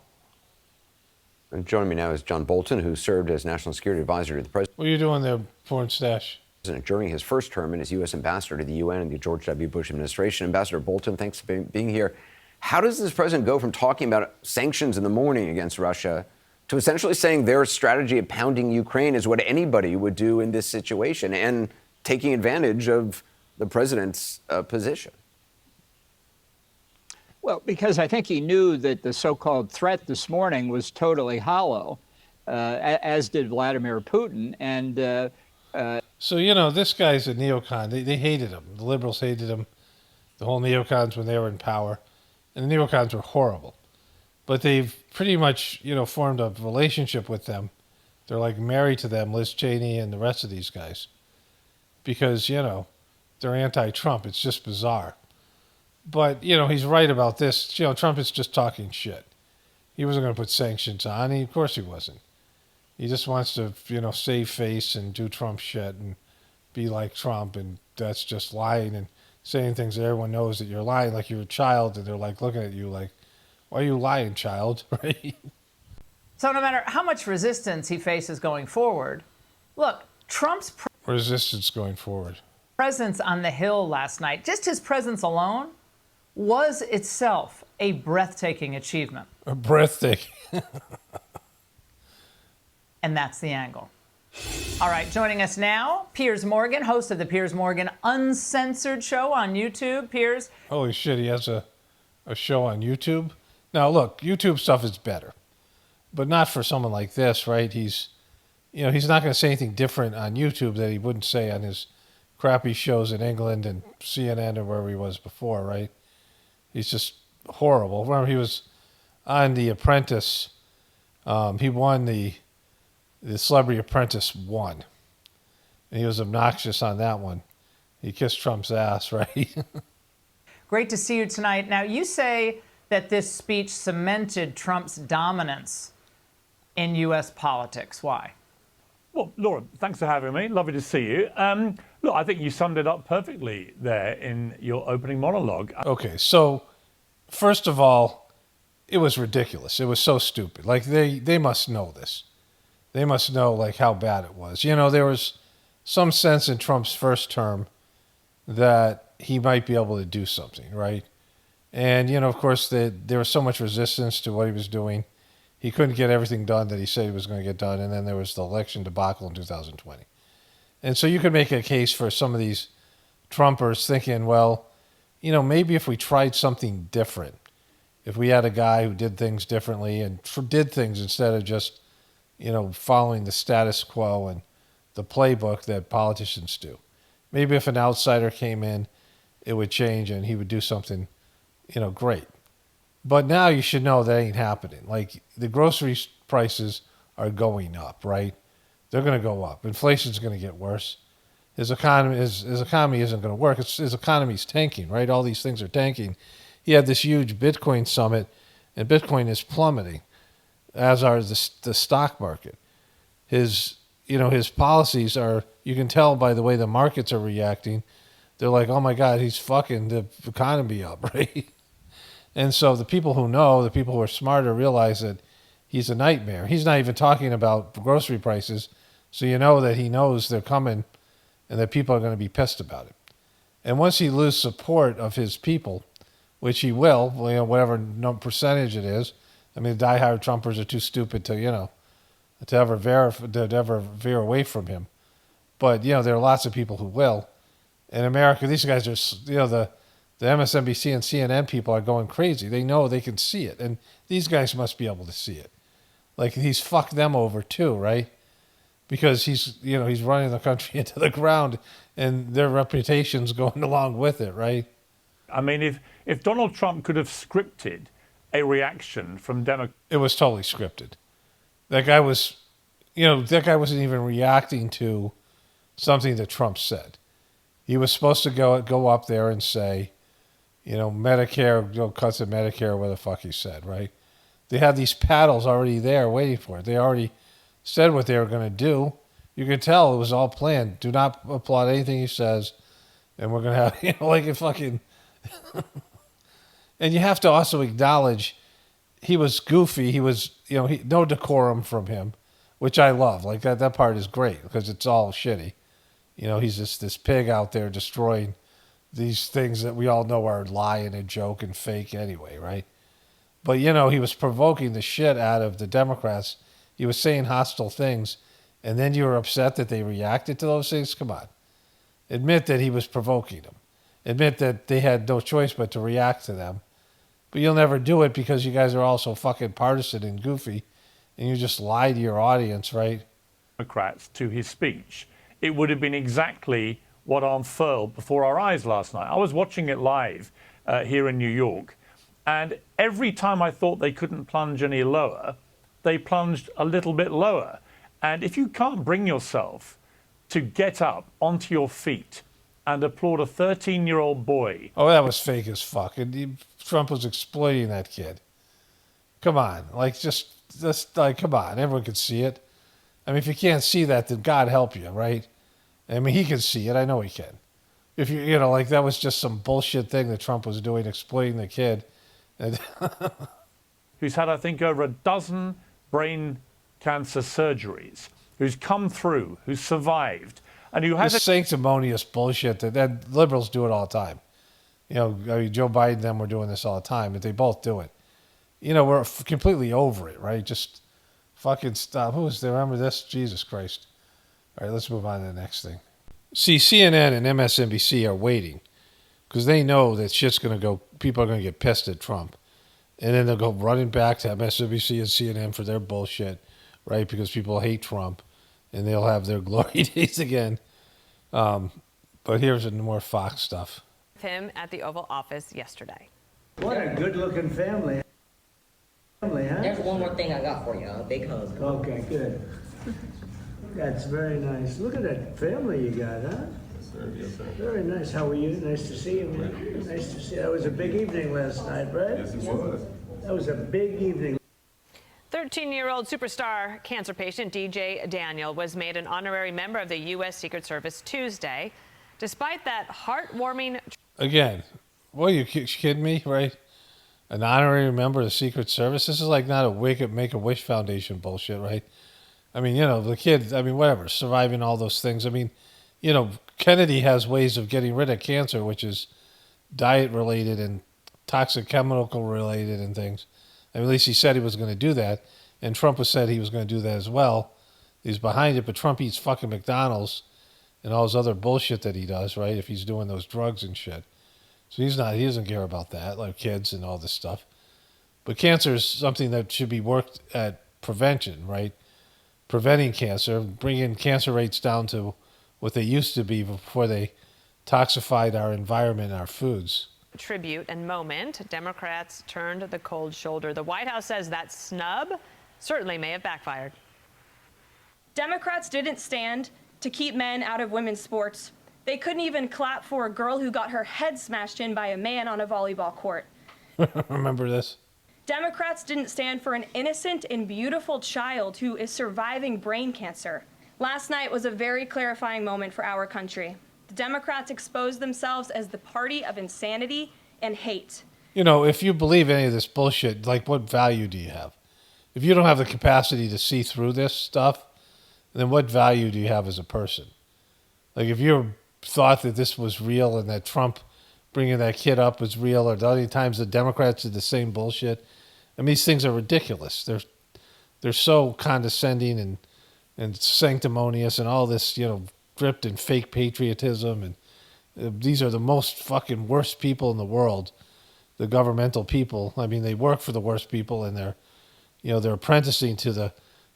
And joining me now is John Bolton, who served as National Security Advisor to the President. What are you doing there, porn stash? During his first term and as U.S. Ambassador to the UN in the George W. Bush administration. Ambassador Bolton, thanks for being here. How does this president go from talking about sanctions in the morning against Russia to essentially saying their strategy of pounding Ukraine is what anybody would do in this situation and taking advantage of the president's position? Well, because I think he knew that the so-called threat this morning was totally hollow, as did Vladimir Putin. And So, you know, this guy's a neocon. They hated him. The liberals hated him. The whole neocons when they were in power. And the neocons were horrible. But they've pretty much, you know, formed a relationship with them. They're like married to them, Liz Cheney and the rest of these guys. Because, you know, they're anti-Trump. It's just bizarre. But, you know, he's right about this. You know, Trump is just talking shit. He wasn't going to put sanctions on. Of course he wasn't. He just wants to, you know, save face and do Trump shit and be like Trump. And that's just lying and saying things that everyone knows that you're lying, like you're a child. And they're like looking at you like, why are you lying, child? Right? So no matter how much resistance he faces going forward, look, Trump's Resistance going forward. presence on the Hill last night, just his presence alone, was itself a breathtaking achievement. A breathtaking. And that's the angle. All right, joining us now, Piers Morgan, host of the Piers Morgan Uncensored Show on YouTube. Piers. Holy shit, he has a show on YouTube? Now, look, YouTube stuff is better. But not for someone like this, right? He's not going to say anything different on YouTube that he wouldn't say on his crappy shows in England and CNN or wherever he was before, right? He's just horrible. Remember, he was on The Apprentice. He won the Celebrity Apprentice won. And he was obnoxious on that one. He kissed Trump's ass, right? Great to see you tonight. Now, you say that this speech cemented Trump's dominance in U.S. politics. Why? Well, Laura, thanks for having me. Lovely to see you. Look, I think you summed it up perfectly there in your opening monologue. Okay, so first of all, it was ridiculous. It was so stupid. Like, they must know this. They must know, like, how bad it was. You know, there was some sense in Trump's first term that he might be able to do something, right? And, you know, of course, there was so much resistance to what he was doing. He couldn't get everything done that he said he was going to get done. And then there was the election debacle in 2020. And so you could make a case for some of these Trumpers thinking, well, you know, maybe if we tried something different, if we had a guy who did things differently and did things instead of just, you know, following the status quo and the playbook that politicians do. Maybe if an outsider came in, it would change and he would do something, you know, great. But now you should know that ain't happening. Like, the grocery prices are going up, right? They're going to go up. Inflation's going to get worse. His economy isn't going to work. His economy's tanking, right? All these things are tanking. He had this huge Bitcoin summit, and Bitcoin is plummeting, as are the stock market. His policies are, you can tell by the way the markets are reacting. They're like, oh my God, he's fucking the economy up, right? And so the people who know, the people who are smarter, realize that he's a nightmare. He's not even talking about grocery prices, so you know that he knows they're coming and that people are going to be pissed about it. And once he loses support of his people, which he will, you know, whatever percentage it is, I mean, the diehard Trumpers are too stupid to, you know, to ever veer away from him. But, you know, there are lots of people who will. In America, these guys are, you know, the MSNBC and CNN people are going crazy. They know they can see it. And these guys must be able to see it. Like, he's fucked them over too, right? Because he's running the country into the ground and their reputation's going along with it, right? I mean, if Donald Trump could have scripted a reaction from Democrats. It was totally scripted. That guy wasn't even reacting to something that Trump said. He was supposed to go up there and say, you know, Medicare, you know, cuts of Medicare, what the fuck he said, right? They had these paddles already there waiting for it. They already said what they were going to do. You could tell it was all planned. Do not applaud anything he says, and we're gonna have like a fucking. And you have to also acknowledge he was goofy. He was no decorum from him, which I love. Like that part is great because it's all shitty. He's just this pig out there destroying these things that we all know are lie and a joke and fake anyway, right? But he was provoking the shit out of the Democrats. He was saying hostile things. And then you were upset that they reacted to those things? Come on. Admit that he was provoking them. Admit that they had no choice but to react to them. But you'll never do it because you guys are all so fucking partisan and goofy. And you just lie to your audience, right? Democrats to his speech. It would have been exactly what unfurled before our eyes last night. I was watching it live here in New York. And every time I thought they couldn't plunge any lower, they plunged a little bit lower. And if you can't bring yourself to get up onto your feet and applaud a 13-year-old boy. Oh, that was fake as fuck. And Trump was exploiting that kid. Come on. Just come on. Everyone can see it. I mean, if you can't see that, then God help you, right? I mean, he can see it. I know he can. If that was just some bullshit thing that Trump was doing, exploiting the kid. And who's had, I think, over a dozen brain cancer surgeries, who's come through, who's survived, and who has this sanctimonious bullshit that liberals do it all the time. Joe Biden and them were doing this all the time, but they both do it. We're completely over it, right? Just fucking stop. Who is there? Remember this? Jesus Christ. All right, let's move on to the next thing. See, CNN and MSNBC are waiting because they know that shit's going to go, people are going to get pissed at Trump. And then they'll go running back to MSNBC and CNN for their bullshit. Right, because people hate Trump, and they'll have their glory days again. But here's some more Fox stuff. Him at the Oval Office yesterday. What a good-looking family. Huh? There's one more thing I got for you, a big hug. Okay, good. That's very nice. Look at that family you got, huh? Yes, sir. Yes, sir. Very nice. How are you? Nice to see you, man. Nice to see you. That was a big evening last night, right? Yes, it was. That was a big evening. 13-year-old superstar cancer patient DJ Daniel was made an honorary member of the U.S. Secret Service Tuesday. Despite that heartwarming... Again, what, are you kidding me, right? An honorary member of the Secret Service? This is like not a Make-A-Wish Foundation bullshit, right? I mean, the kid, whatever, surviving all those things. I mean, Kennedy has ways of getting rid of cancer, which is diet-related and toxic chemical-related and things. At least he said he was going to do that. And Trump has said he was going to do that as well. He's behind it, but Trump eats fucking McDonald's and all his other bullshit that he does, right? If he's doing those drugs and shit. So he doesn't care about that, like kids and all this stuff. But cancer is something that should be worked at prevention, right? Preventing cancer, bringing cancer rates down to what they used to be before they toxified our environment and our foods. Tribute and moment, Democrats turned the cold shoulder. The White House says that snub certainly may have backfired. Democrats didn't stand to keep men out of women's sports. They couldn't even clap for a girl who got her head smashed in by a man on a volleyball court. Remember this? Democrats didn't stand for an innocent and beautiful child who is surviving brain cancer. Last night was a very clarifying moment for our country. The Democrats exposed themselves as the party of insanity and hate. If you believe any of this bullshit, what value do you have? If you don't have the capacity to see through this stuff, then what value do you have as a person? If you thought that this was real and that Trump bringing that kid up was real, or the other times the Democrats did the same bullshit, these things are ridiculous. They're so condescending and sanctimonious and all this, dripped in fake patriotism, and these are the most fucking worst people in the world, the governmental people. They work for the worst people, and they're apprenticing to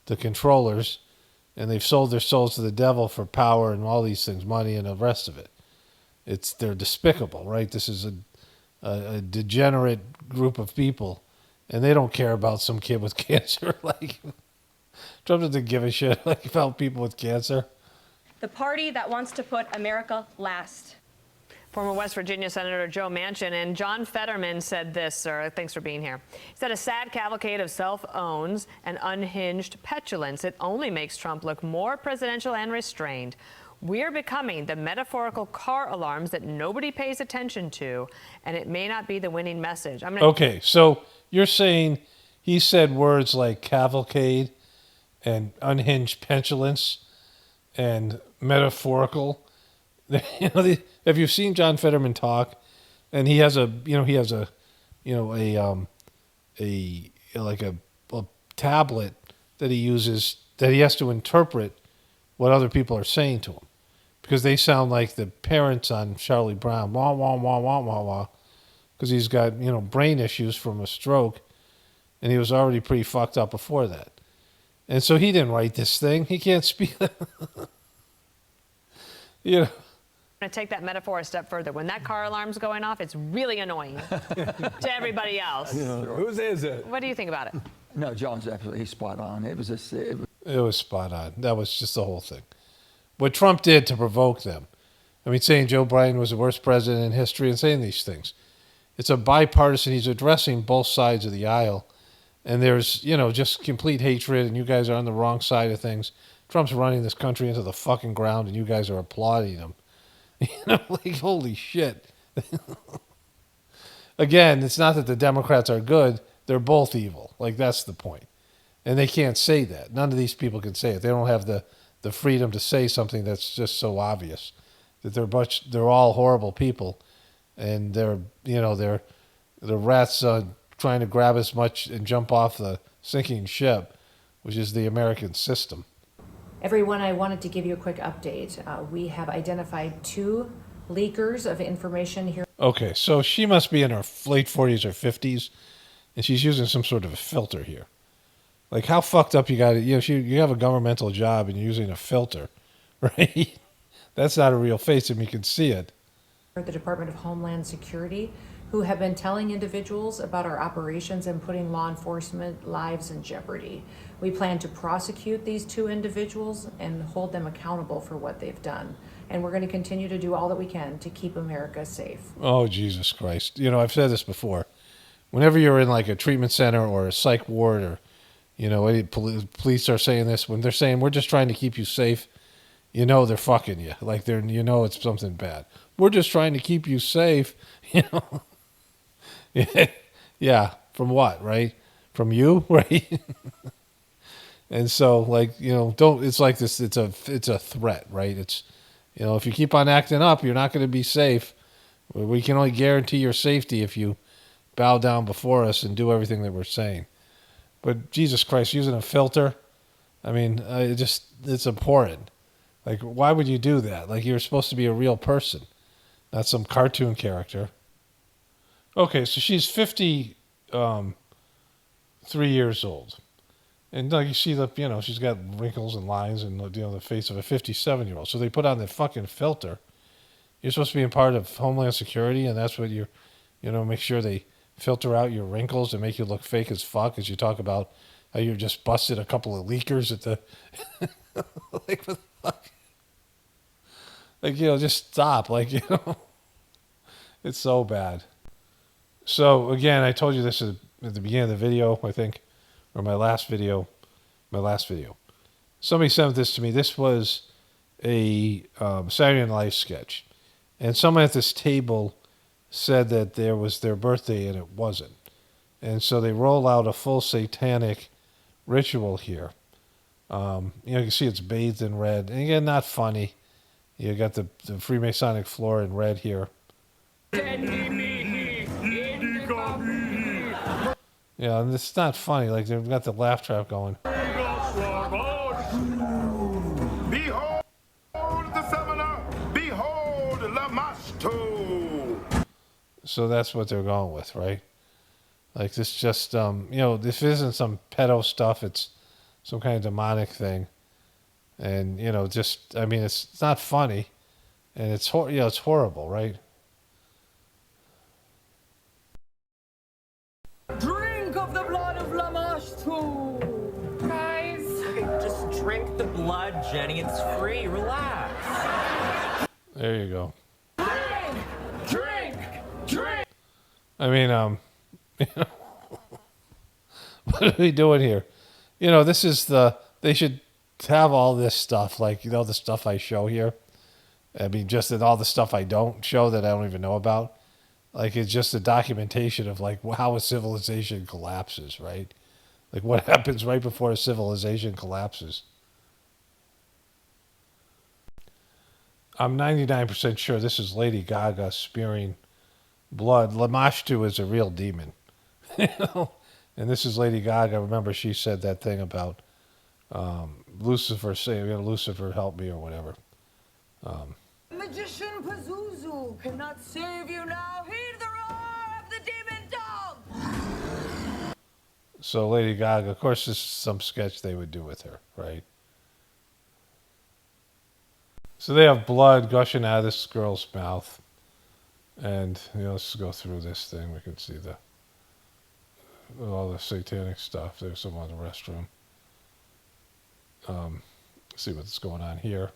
the controllers, and they've sold their souls to the devil for power and all these things, money and the rest of it. They're despicable, right? This is a degenerate group of people, and they don't care about some kid with cancer. Trump doesn't give a shit about people with cancer. The party that wants to put America last. Former West Virginia Senator Joe Manchin and John Fetterman said this, sir. Thanks for being here. He said a sad cavalcade of self-owns and unhinged petulance. It only makes Trump look more presidential and restrained. We're becoming the metaphorical car alarms that nobody pays attention to, and it may not be the winning message. Okay, so you're saying he said words like cavalcade and unhinged petulance and metaphorical. Have you seen John Fetterman talk? And he has a tablet that he uses that he has to interpret what other people are saying to him, because they sound like the parents on Charlie Brown, wah wah wah wah wah wah, because he's got brain issues from a stroke, and he was already pretty fucked up before that, and so he didn't write this thing. He can't speak. I'm going to take that metaphor a step further. When that car alarm's going off, it's really annoying to everybody else. Whose is it? What do you think about it? No, John's absolutely spot on. It was just... It was spot on. That was just the whole thing. What Trump did to provoke them. I mean, saying Joe Biden was the worst president in history and saying these things. It's a bipartisan. He's addressing both sides of the aisle. And there's, just complete hatred, and you guys are on the wrong side of things. Trump's running this country into the fucking ground, and you guys are applauding him. Holy shit. Again, it's not that the Democrats are good. They're both evil. That's the point. And they can't say that. None of these people can say it. They don't have the freedom to say something that's just so obvious. That they're all horrible people. And they're rats trying to grab as much and jump off the sinking ship, which is the American system. Everyone, I wanted to give you a quick update. We have identified 2 leakers of information here. Okay, so she must be in her late 40s or 50s, and she's using some sort of a filter here. How fucked up you got it? You have a governmental job and you're using a filter, right? That's not a real face, and you can see it. The Department of Homeland Security, who have been telling individuals about our operations and putting law enforcement lives in jeopardy. We plan to prosecute these 2 individuals and hold them accountable for what they've done. And we're going to continue to do all that we can to keep America safe. Oh, Jesus Christ. I've said this before. Whenever you're in a treatment center or a psych ward, or, any police are saying this, when they're saying, we're just trying to keep you safe, they're fucking you. It's something bad. We're just trying to keep you safe, Yeah, from what, right? From you, right? And so, don't. It's like this. It's a threat, right? It's, if you keep on acting up, you're not going to be safe. We can only guarantee your safety if you bow down before us and do everything that we're saying. But Jesus Christ, using a filter, I mean, it's abhorrent. Why would you do that? You're supposed to be a real person, not some cartoon character. Okay, so she's 53 years old. And you see she's got wrinkles and lines and the face of a 57-year-old. So they put on the fucking filter. You're supposed to be a part of Homeland Security, and that's what make sure they filter out your wrinkles and make you look fake as fuck, as you talk about how you just busted a couple of leakers at the... what the fuck? Just stop. It's so bad. So, again, I told you this at the beginning of the video, I think, or my last video. Somebody sent this to me. This was a Saturday Night Live sketch. And someone at this table said that there was their birthday, and it wasn't. And so they roll out a full satanic ritual here. You can see it's bathed in red. And again, not funny. You got the Freemasonic floor in red here. Yeah, and it's not funny. They've got the laugh track going. Behold the summoner! Behold Lamasto! So that's what they're going with, right? This just, this isn't some pedo stuff. It's some kind of demonic thing. And, it's not funny. And it's horrible, right? Drink of the blood of Lamasto! Guys! Okay, just drink the blood, Jenny. It's free. Relax. There you go. Drink I mean, what are we doing here? This is they should have all this stuff, like, the stuff I show here. I mean, just that all the stuff I don't show that I don't even know about. Like, it's just a documentation of, like, how a civilization collapses, right? Like, what happens right before a civilization collapses. I'm 99% sure this is Lady Gaga spewing blood. Lamashtu is a real demon. And this is Lady Gaga. Remember, she said that thing about Lucifer saying, Lucifer help me or whatever. Magician Pazuzu cannot save you now. Heed the roar of the demon dog. So Lady Gaga, of course, this is some sketch they would do with her, right? So they have blood gushing out of this girl's mouth. And, let's go through this thing. We can see all the satanic stuff. There's some on the restroom. See what's going on here.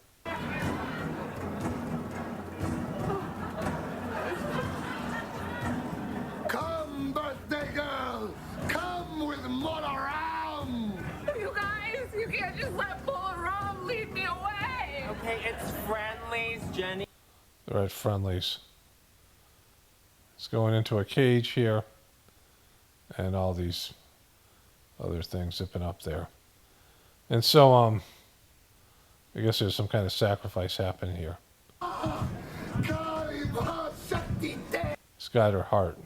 Come, birthday girl! Come with more ram! You guys, you can't just let Bull Rum lead me away. Okay, it's friendlies, Jenny. They're at friendlies. It's going into a cage here. And all these other things zipping up there. And so, I guess there's some kind of sacrifice happening here. It's got her heart.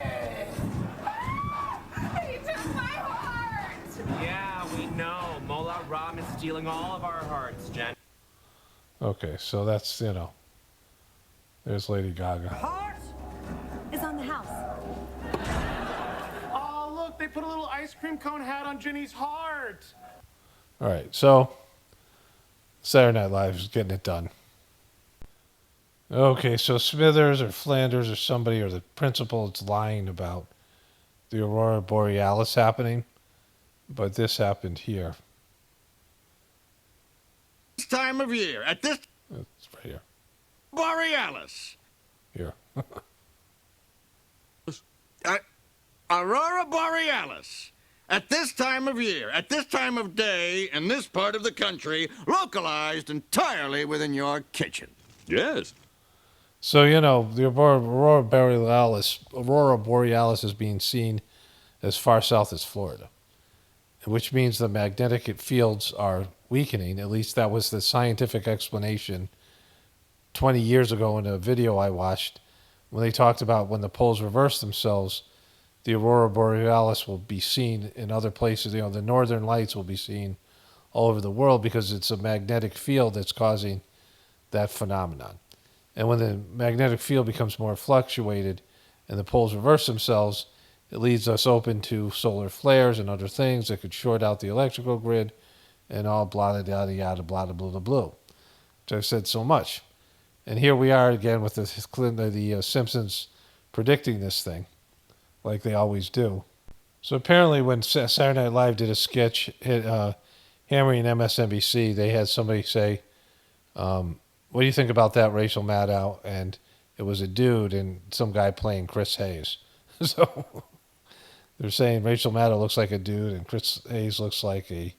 He took my heart. Yeah, we know. Mola Ram is stealing all of our hearts, Jen. Okay, so that's, there's Lady Gaga. Heart is on the house. Oh, look, they put a little ice cream cone hat on Jenny's heart. All right, so Saturday Night Live is getting it done. Okay, so Smithers or Flanders or somebody or the principal is lying about the Aurora Borealis happening, but this happened here. This time of year, at this... It's right here. Borealis. Here. Aurora Borealis. At this time of year, at this time of day, in this part of the country, localized entirely within your kitchen. Yes. So, the Aurora Borealis is being seen as far south as Florida, which means the magnetic fields are weakening. At least that was the scientific explanation 20 years ago in a video I watched when they talked about when the poles reverse themselves, the Aurora Borealis will be seen in other places. The northern lights will be seen all over the world because it's a magnetic field that's causing that phenomenon. And when the magnetic field becomes more fluctuated and the poles reverse themselves, it leaves us open to solar flares and other things that could short out the electrical grid and all blah, blah, yada, blah, blah, blah, blah, which I've said so much. And here we are again with the Simpsons predicting this thing, like they always do. So apparently when Saturday Night Live did a sketch hammering MSNBC, they had somebody say, what do you think about that Rachel Maddow? And it was a dude and some guy playing Chris Hayes. So they're saying Rachel Maddow looks like a dude and Chris Hayes looks like a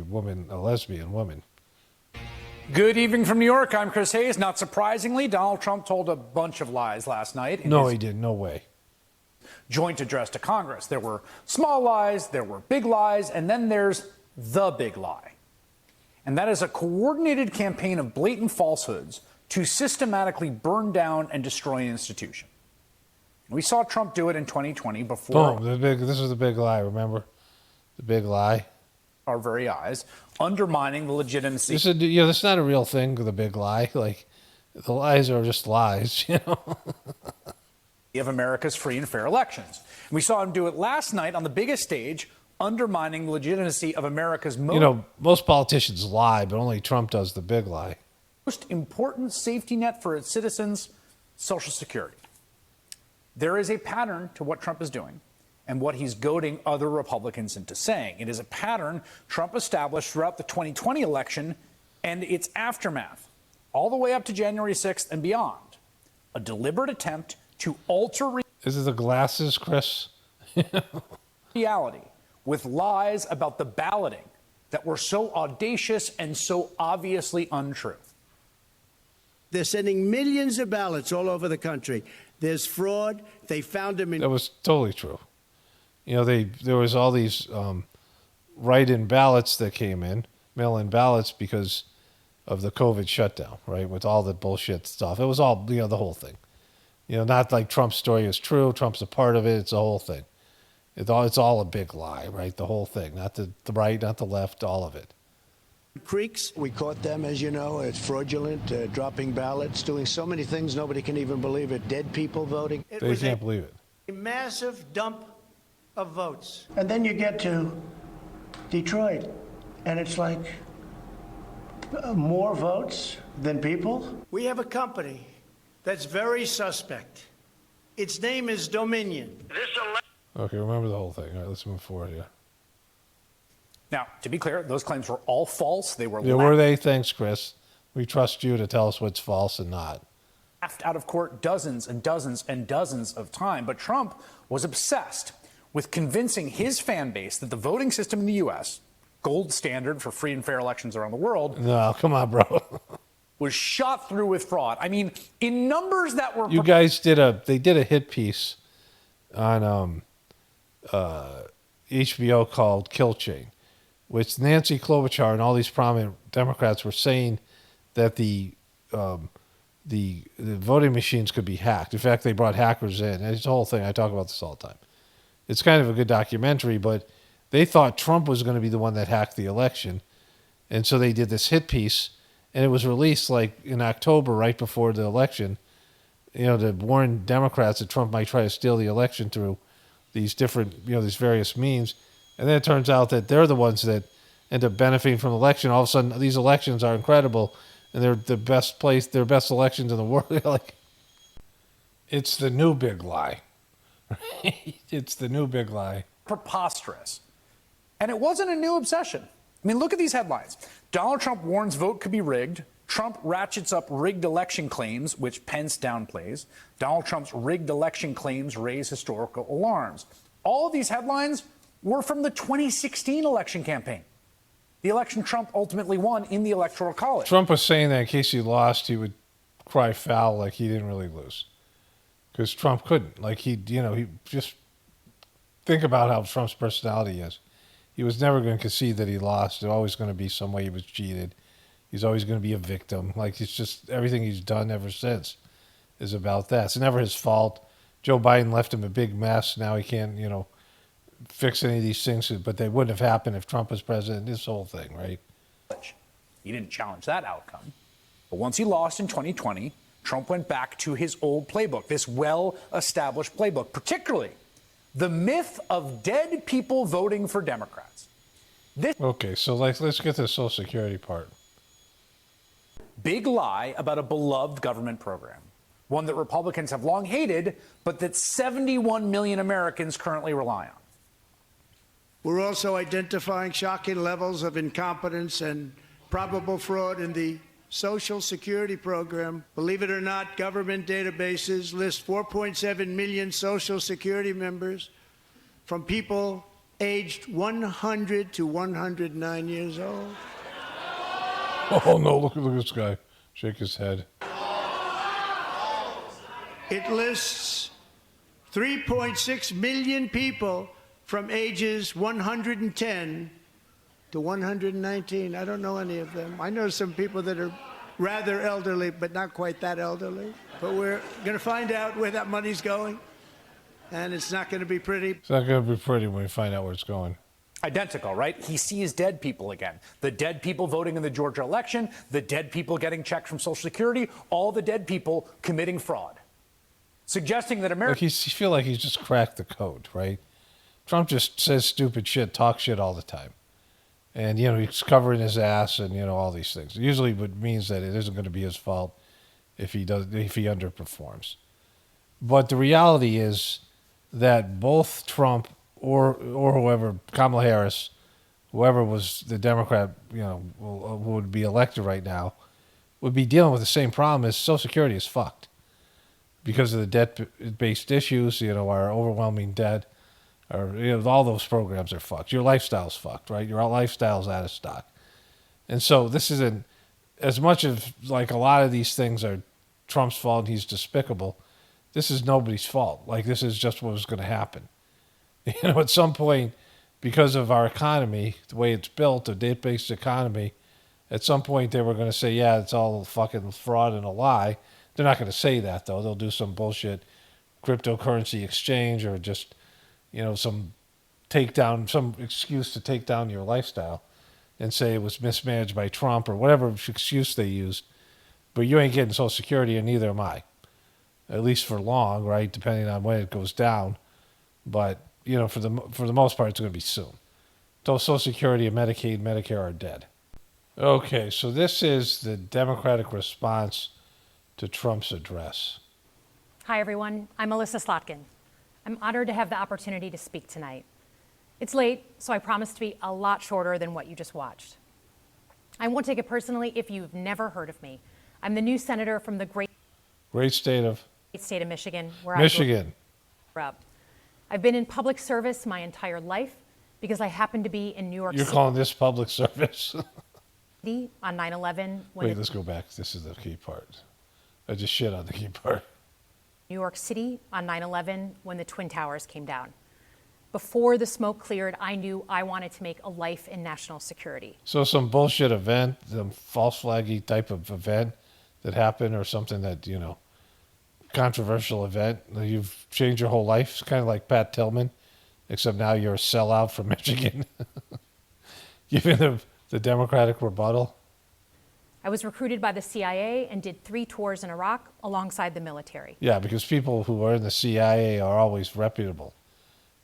woman, a lesbian woman. Good evening from New York. I'm Chris Hayes. Not surprisingly, Donald Trump told a bunch of lies last night. No, he didn't. No way. Joint address to Congress. There were small lies, there were big lies, and then there's the big lie. And that is a coordinated campaign of blatant falsehoods to systematically burn down and destroy an institution. We saw Trump do it in 2020 before. Boom. This is the big lie, remember? The big lie. Our very eyes, undermining the legitimacy. This is not a real thing, the big lie. Like, the lies are just lies, of America's free and fair elections. We saw him do it last night on the biggest stage, undermining the legitimacy of America's most politicians lie, but only Trump does the big lie. Most important safety net for its citizens, Social Security. There is a pattern to what Trump is doing and what he's goading other Republicans into saying. It is a pattern Trump established throughout the 2020 election and its aftermath, all the way up to January 6th and beyond. A deliberate attempt to alter... Is it the glasses, Chris? reality with lies about the balloting that were so audacious and so obviously untrue. They're sending millions of ballots all over the country. There's fraud. They found them in. That was totally true. You know, there was all these write-in ballots that came in, mail-in ballots because of the COVID shutdown, right? With all the bullshit stuff. It was all, you know, the whole thing. You know, not like Trump's story is true. Trump's a part of it. It's the whole thing. It's all a big lie, right? The whole thing. Not the right, not the left, all of it. Creeks, we caught them, as you know. It's fraudulent, dropping ballots, doing so many things nobody can even believe it. Dead people voting. They can't believe it. A massive dump of votes. And then you get to Detroit, and it's like more votes than people. We have a company that's very suspect. Its name is Dominion. Okay, remember the whole thing. All right, let's move forward here. Now, to be clear, those claims were all false. They were were they? Thanks, Chris. We trust you to tell us what's false and not. laughed out of court dozens and dozens and dozens of times. But Trump was obsessed with convincing his fan base that the voting system in the U.S., gold standard for free and fair elections around the world, no, come on, bro, was shot through with fraud. I mean, in numbers that were... You guys did a hit piece on HBO called Kill Chain, which Nancy Klobuchar and all these prominent Democrats were saying that the voting machines could be hacked. In fact, they brought hackers in. And it's the whole thing. I talk about this all the time. It's kind of a good documentary, but they thought Trump was going to be the one that hacked the election. And so they did this hit piece, and it was released like in October, right before the election, you know, to warn Democrats that Trump might try to steal the election through these different, you know, these various means. And then it turns out that they're the ones that end up benefiting from the election. All of a sudden, these elections are incredible, and they're the best place, they're best elections in the world. Like, it's the new big lie. It's the new big lie. Preposterous. And it wasn't a new obsession. I mean, look at these headlines. Donald Trump warns vote could be rigged. Trump ratchets up rigged election claims, which Pence downplays. Donald Trump's rigged election claims raise historical alarms. All of these headlines were from the 2016 election campaign, the election Trump ultimately won in the Electoral College. Trump was saying that in case he lost, he would cry foul like he didn't really lose. Because Trump couldn't. Like, he just think about how Trump's personality is. He was never going to concede that he lost. There's always going to be some way he was cheated. He's always going to be a victim. Like, it's just everything he's done ever since is about that. It's never his fault. Joe Biden left him a big mess. Now he can't, fix any of these things, but they wouldn't have happened if Trump was president. This whole thing, right? He didn't challenge that outcome. But once he lost in 2020, Trump went back to his old playbook, this well-established playbook, particularly the myth of dead people voting for Democrats. Okay, so let's get to the Social Security part. Big lie about a beloved government program, one that Republicans have long hated, but that 71 million Americans currently rely on. We're also identifying shocking levels of incompetence and probable fraud in the Social Security program. Believe it or not, government databases list 4.7 million Social Security members from people aged 100 to 109 years old. Oh, no, look at this guy. Shake his head. It lists 3.6 million people from ages 110 to 119. I don't know any of them. I know some people that are rather elderly, but not quite that elderly. But we're going to find out where that money's going, and it's not going to be pretty. It's not going to be pretty when we find out where it's going. Identical, right? He sees dead people again. The dead people voting in the Georgia election, the dead people getting checks from Social Security, all the dead people committing fraud. Suggesting that America... You feel like he's just cracked the code, right? Trump just says stupid shit, talks shit all the time. And, he's covering his ass and, all these things. Usually it means that it isn't going to be his fault if he underperforms. But the reality is that both Trump or whoever, Kamala Harris, whoever was the Democrat, who would be elected right now, would be dealing with the same problem as Social Security is fucked. because of the debt-based issues, our overwhelming debt, or all those programs are fucked. Your lifestyle's fucked, right? Your lifestyle's out of stock. And so this isn't, as much as like a lot of these things are Trump's fault and he's despicable, this is nobody's fault. Like, this is just what was going to happen. At some point, because of our economy, the way it's built, a debt-based economy, at some point they were going to say, yeah, it's all fucking fraud and a lie. They're not going to say that, though. They'll do some bullshit cryptocurrency exchange or just, some excuse to take down your lifestyle and say it was mismanaged by Trump or whatever excuse they used. But you ain't getting Social Security, and neither am I. At least for long, right? Depending on when it goes down. But, for the most part, it's going to be soon. So Social Security and Medicaid, Medicare are dead. Okay, so this is the Democratic response to Trump's address. Hi, everyone. I'm Melissa Slotkin. I'm honored to have the opportunity to speak tonight. It's late, so I promise to be a lot shorter than what you just watched. I won't take it personally if you've never heard of me. I'm the new senator from the great state of Michigan, where Michigan. I grew up. I've been in public service my entire life because I happen to be in New York City. You're calling this public service? On 9/11. Wait, let's go back. This is the key part. I just shit on the key part. New York City on 9/11 when the Twin Towers came down. Before the smoke cleared, I knew I wanted to make a life in national security. So some bullshit event, some false flaggy type of event that happened, or something that, controversial event, you've changed your whole life. It's kind of like Pat Tillman, except now you're a sellout from Michigan. Giving the Democratic rebuttal. I was recruited by the CIA and did 3 tours in Iraq alongside the military. Yeah, because people who are in the CIA are always reputable.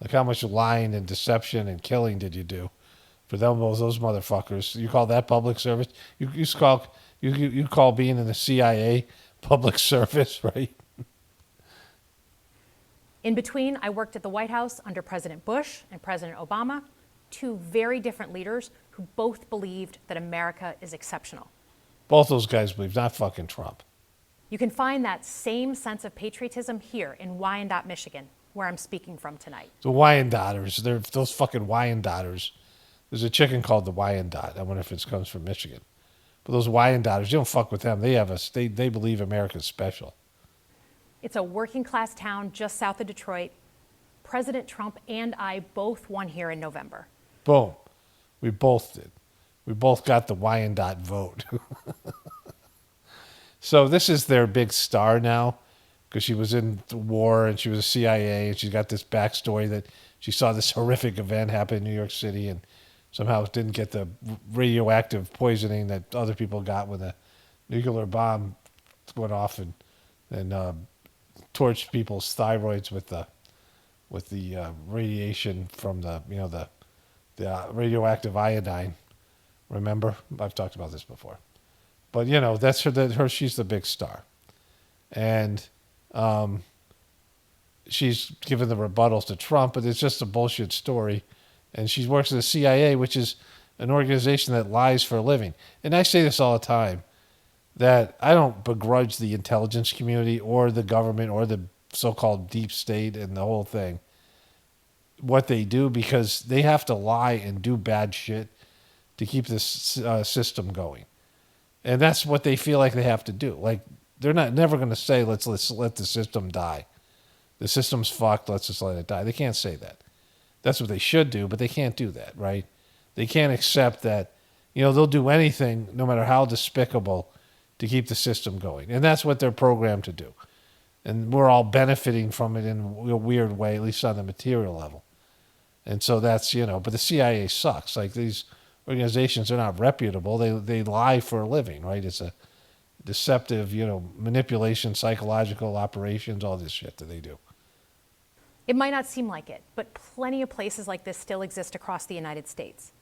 Like, how much lying and deception and killing did you do for them, those motherfuckers? You call that public service? You call being in the CIA public service, right? In between, I worked at the White House under President Bush and President Obama, 2 very different leaders who both believed that America is exceptional. Both those guys believe, not fucking Trump. You can find that same sense of patriotism here in Wyandotte, Michigan, where I'm speaking from tonight. The Wyandotters, they're those fucking Wyandotters. There's a chicken called the Wyandotte. I wonder if it comes from Michigan. But those Wyandotters, you don't fuck with them. They believe America's special. It's a working class town just south of Detroit. President Trump and I both won here in November. Boom. We both did. We both got the Wyandotte vote. So this is their big star now, because she was in the war and she was a CIA, and she's got this backstory that she saw this horrific event happen in New York City and somehow didn't get the radioactive poisoning that other people got when the nuclear bomb went off and torched people's thyroids with the radiation from the radioactive iodine. Remember? I've talked about this before. But, that's her. She's the big star. And she's given the rebuttals to Trump, but it's just a bullshit story. And she works at the CIA, which is an organization that lies for a living. And I say this all the time, that I don't begrudge the intelligence community or the government or the so-called deep state and the whole thing, what they do, because they have to lie and do bad shit to keep this system going. And that's what they feel like they have to do. Like, they're never going to say, let's let the system die. The system's fucked, let's just let it die. They can't say that. That's what they should do, but they can't do that, right? They can't accept that, they'll do anything, no matter how despicable, to keep the system going. And that's what they're programmed to do. And we're all benefiting from it in a weird way, at least on the material level. And so that's, but the CIA sucks. Like, these organizations are not reputable. They lie for a living, right? It's a deceptive, manipulation, psychological operations, all this shit that they do. It might not seem like it, but plenty of places like this still exist across the United States.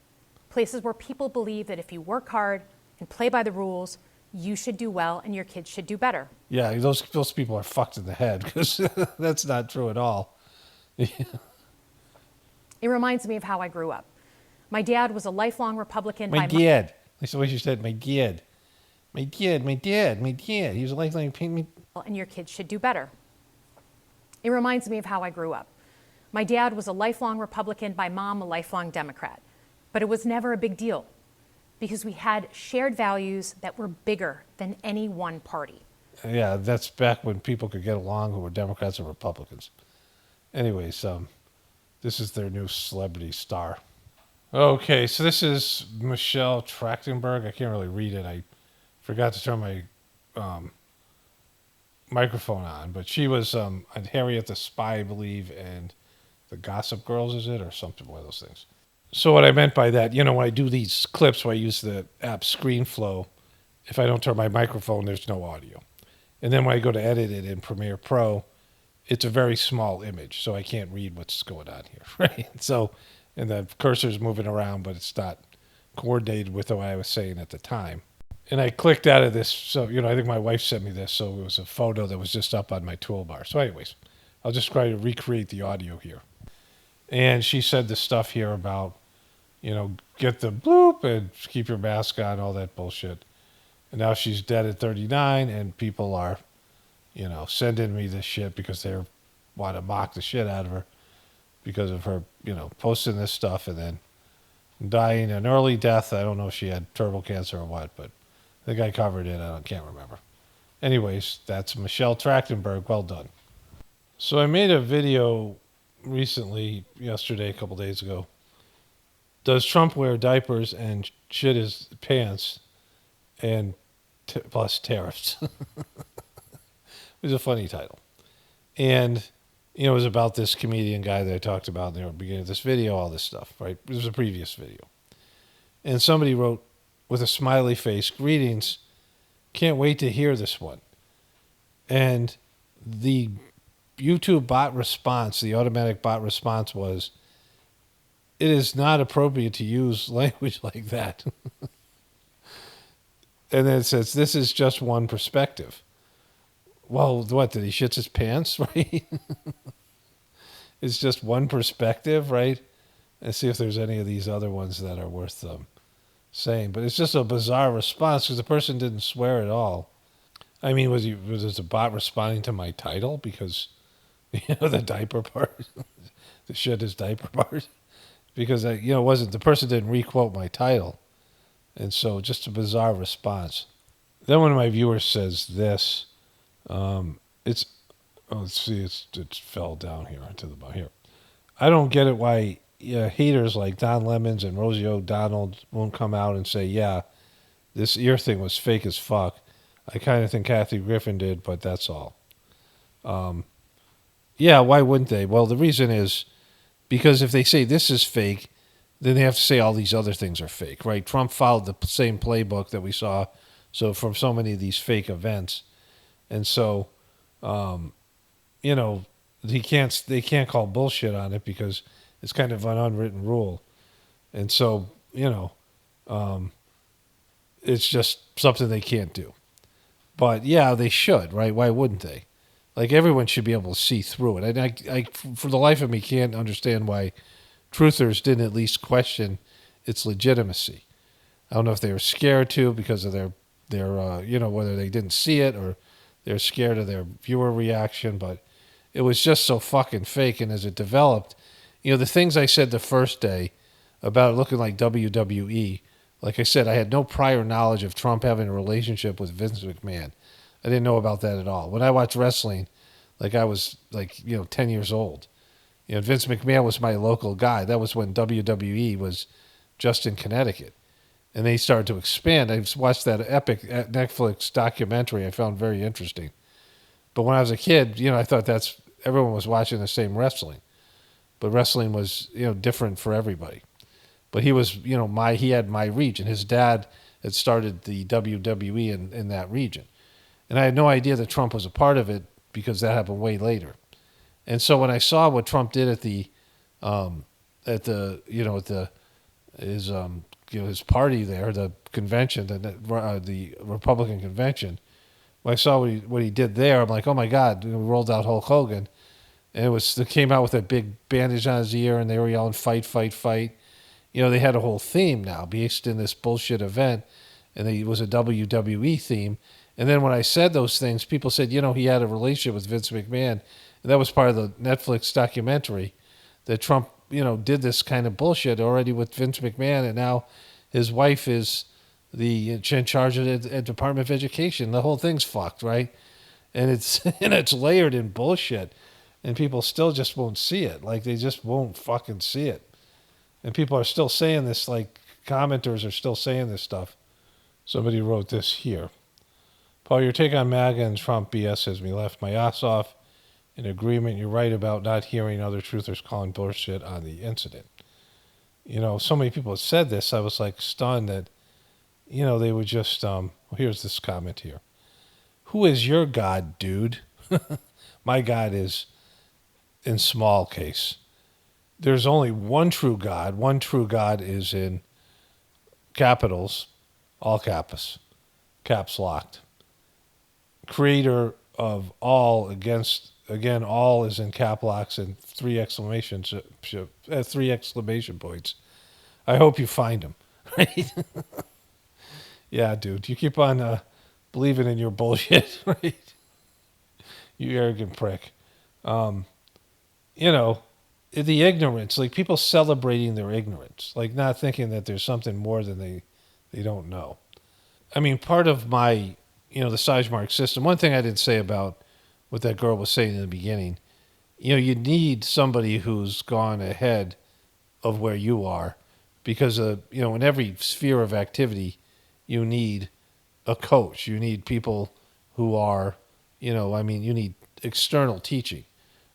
Places where people believe that if you work hard and play by the rules, you should do well and your kids should do better. Yeah, those people are fucked in the head, because that's not true at all. It reminds me of how I grew up. My dad was a lifelong Republican. My dad. That's the way she said, my dad. My dad. He was a lifelong... And your kids should do better. It reminds me of how I grew up. My dad was a lifelong Republican, my mom a lifelong Democrat. But it was never a big deal because we had shared values that were bigger than any one party. Yeah, that's back when people could get along who were Democrats and Republicans. Anyways, this is their new celebrity star. Okay, so this is Michelle Trachtenberg. I can't really read it. I forgot to turn my microphone on, but she was Harriet the Spy, I believe, and the Gossip Girls, is it, or something, one of those things. So what I meant by that, when I do these clips where I use the app ScreenFlow, if I don't turn my microphone, there's no audio. And then when I go to edit it in Premiere Pro, it's a very small image, so I can't read what's going on here, right? So, and the cursor's moving around, but it's not coordinated with what I was saying at the time. And I clicked out of this, so, I think my wife sent me this, so it was a photo that was just up on my toolbar. So anyways, I'll just try to recreate the audio here. And she said the stuff here about, get the bloop and keep your mask on, all that bullshit. And now she's dead at 39, and people are, sending me this shit because they want to mock the shit out of her because of her, posting this stuff and then dying an early death. I don't know if she had terminal cancer or what, but I think I covered it. I can't remember. Anyways, that's Michelle Trachtenberg. Well done. So I made a video recently, yesterday, a couple days ago. Does Trump wear diapers and shit his pants and plus tariffs? It was a funny title. And, it was about this comedian guy that I talked about in the beginning of this video, all this stuff, right? It was a previous video. And somebody wrote with a smiley face, "Greetings, can't wait to hear this one." And the YouTube bot response, the automatic bot response was, "It is not appropriate to use language like that." And then it says, "This is just one perspective." Well, what, did he shit his pants, right? It's just one perspective, right? Let's see if there's any of these other ones that are worth saying. But it's just a bizarre response because the person didn't swear at all. I mean, was it a bot responding to my title? Because, the diaper part, the shit his diaper part. Because, it wasn't, the person didn't requote my title. And so just a bizarre response. Then one of my viewers says this. Let's see, it fell down here into the bottom here. "I don't get it why haters like Don Lemons and Rosie O'Donnell won't come out and say, yeah, this ear thing was fake as fuck. I kind of think Kathy Griffin did, but that's all." Yeah, why wouldn't they? Well, the reason is because if they say this is fake, then they have to say all these other things are fake, right? Trump followed the same playbook that we saw from so many of these fake events. And so, they can't call bullshit on it because it's kind of an unwritten rule. And so, it's just something they can't do. But yeah, they should, right? Why wouldn't they? Like, everyone should be able to see through it. And I for the life of me, can't understand why truthers didn't at least question its legitimacy. I don't know if they were scared to because of their whether they didn't see it or they're scared of their viewer reaction, but it was just so fucking fake. And as it developed, the things I said the first day about it looking like WWE, like I said, I had no prior knowledge of Trump having a relationship with Vince McMahon. I didn't know about that at all. When I watched wrestling, I was 10 years old. Vince McMahon was my local guy. That was when WWE was just in Connecticut. And they started to expand. I watched that epic Netflix documentary I found very interesting. But when I was a kid, I thought everyone was watching the same wrestling. But wrestling was, different for everybody. But he was, he had my region. His dad had started the WWE in that region. And I had no idea that Trump was a part of it because that happened way later. And so when I saw what Trump did at his party there, the convention, the Republican convention, when I saw what he did there, I'm like, oh my God, we rolled out Hulk Hogan. And they came out with a big bandage on his ear and they were yelling, fight, fight, fight. They had a whole theme now based in this bullshit event. And it was a WWE theme. And then when I said those things, people said, he had a relationship with Vince McMahon. And that was part of the Netflix documentary that Trump, did this kind of bullshit already with Vince McMahon, and now his wife is in charge of the Department of Education. The whole thing's fucked, right? And it's and it's layered in bullshit, and people still just won't see it. Like, they just won't fucking see it. And people are still saying this, like, commenters are still saying this stuff. Somebody wrote this here. Paul, your take on MAGA and Trump BS has me left my ass off. In agreement, you're right about not hearing other truthers calling bullshit on the incident. So many people have said this, I was like stunned that, they would just, here's this comment here. Who is your God, dude? My God is in small case. There's only one true God. One true God is in capitals, all caps locked. Creator of all again, all is in cap locks and three exclamation points. I hope you find him. Right? Yeah, dude, you keep on believing in your bullshit, right? You arrogant prick. The ignorance, like people celebrating their ignorance, like not thinking that there's something more than they don't know. I mean, part of my, the Sizemore system, one thing I didn't say about what that girl was saying in the beginning, you need somebody who's gone ahead of where you are because, in every sphere of activity, you need a coach. You need people who are, you need external teaching.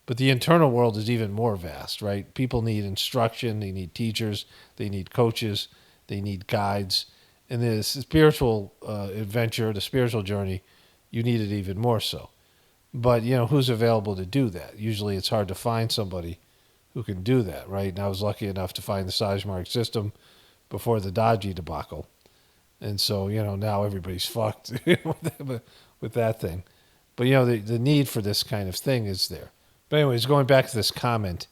But the internal world is even more vast, right? People need instruction. They need teachers. They need coaches. They need guides. And the spiritual adventure, the spiritual journey, you need it even more so. But, who's available to do that? Usually it's hard to find somebody who can do that, right? And I was lucky enough to find the Sizemore system before the Dodgy debacle. And so, now everybody's fucked with that thing. But, the need for this kind of thing is there. But anyways, going back to this comment,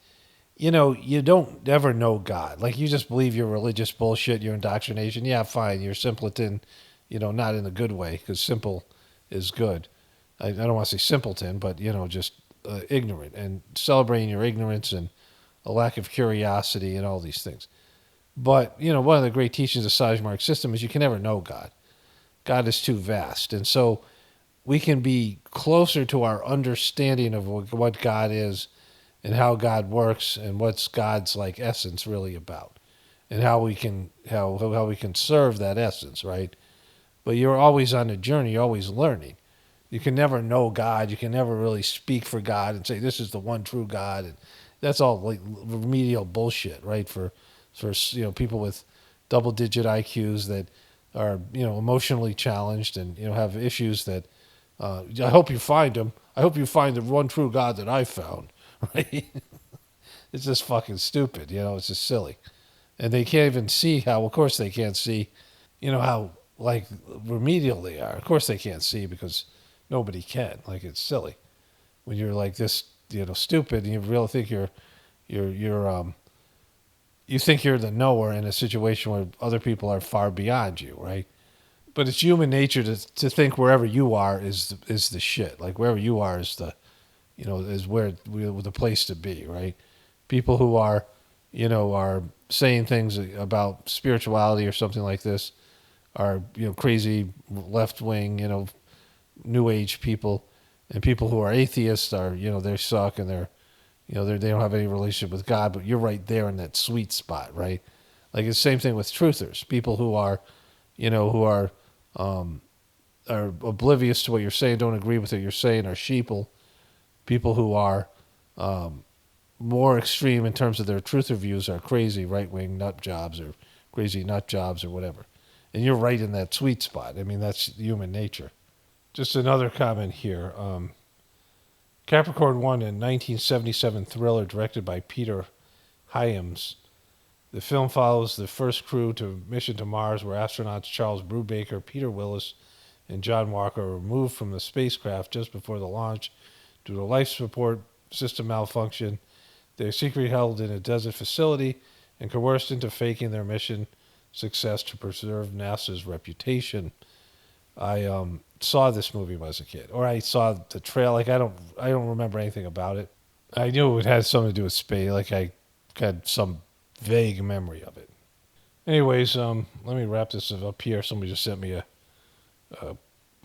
you don't ever know God. Like, you just believe your religious bullshit, your indoctrination. Yeah, fine, you're simpleton, not in a good way, because simple is good. I don't want to say simpleton, but, just ignorant and celebrating your ignorance and a lack of curiosity and all these things. But, one of the great teachings of Sizemore system is you can never know God. God is too vast. And so we can be closer to our understanding of what God is and how God works and what's God's like essence really about and how we can serve that essence, right? But you're always on a journey, you're always learning. You can never know God, you can never really speak for God and say this is the one true God, and that's all like remedial bullshit, right? For people with double-digit IQs that are emotionally challenged and have issues that I hope you find him. I hope you find the one true God that I found, right? It's just fucking stupid, it's just silly. And they can't even see how, of course they can't see, how like remedial they are. Of course they can't see because nobody can. Like, it's silly. When you're like this, stupid and you really think you think you're the knower in a situation where other people are far beyond you, right? But it's human nature to think wherever you are is the shit. Like, wherever you are is is where the place to be, right? People who are, are saying things about spirituality or something like this are, crazy left-wing, new age people, and people who are atheists are, they suck and they're, they don't have any relationship with God. But you're right there in that sweet spot, right? Like, it's the same thing with truthers, people who are, who are oblivious to what you're saying, don't agree with what you're saying, are sheeple. People who are more extreme in terms of their truther views are crazy right-wing nut jobs or crazy nut jobs or whatever. And you're right in that sweet spot. I mean, that's human nature. Just another comment here. Capricorn won a 1977 thriller directed by Peter Hyams. The film follows the first crew to mission to Mars, where astronauts Charles Brubaker, Peter Willis, and John Walker are removed from the spacecraft just before the launch due to life support system malfunction. They are secretly held in a desert facility and coerced into faking their mission success to preserve NASA's reputation. I saw this movie when I was a kid, or I saw the trail. Like I don't remember anything about it. I knew it had something to do with space. Like I had some vague memory of it. Anyways, let me wrap this up here. Somebody just sent me a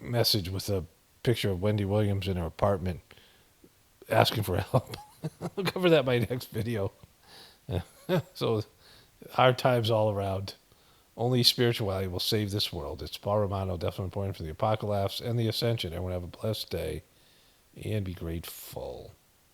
message with a picture of Wendy Williams in her apartment asking for help. I'll cover that in my next video. So, hard times all around. Only spirituality will save this world. It's Paul Romano, definitely important for the Apocalaughs and the Ascension. Everyone have a blessed day and be grateful.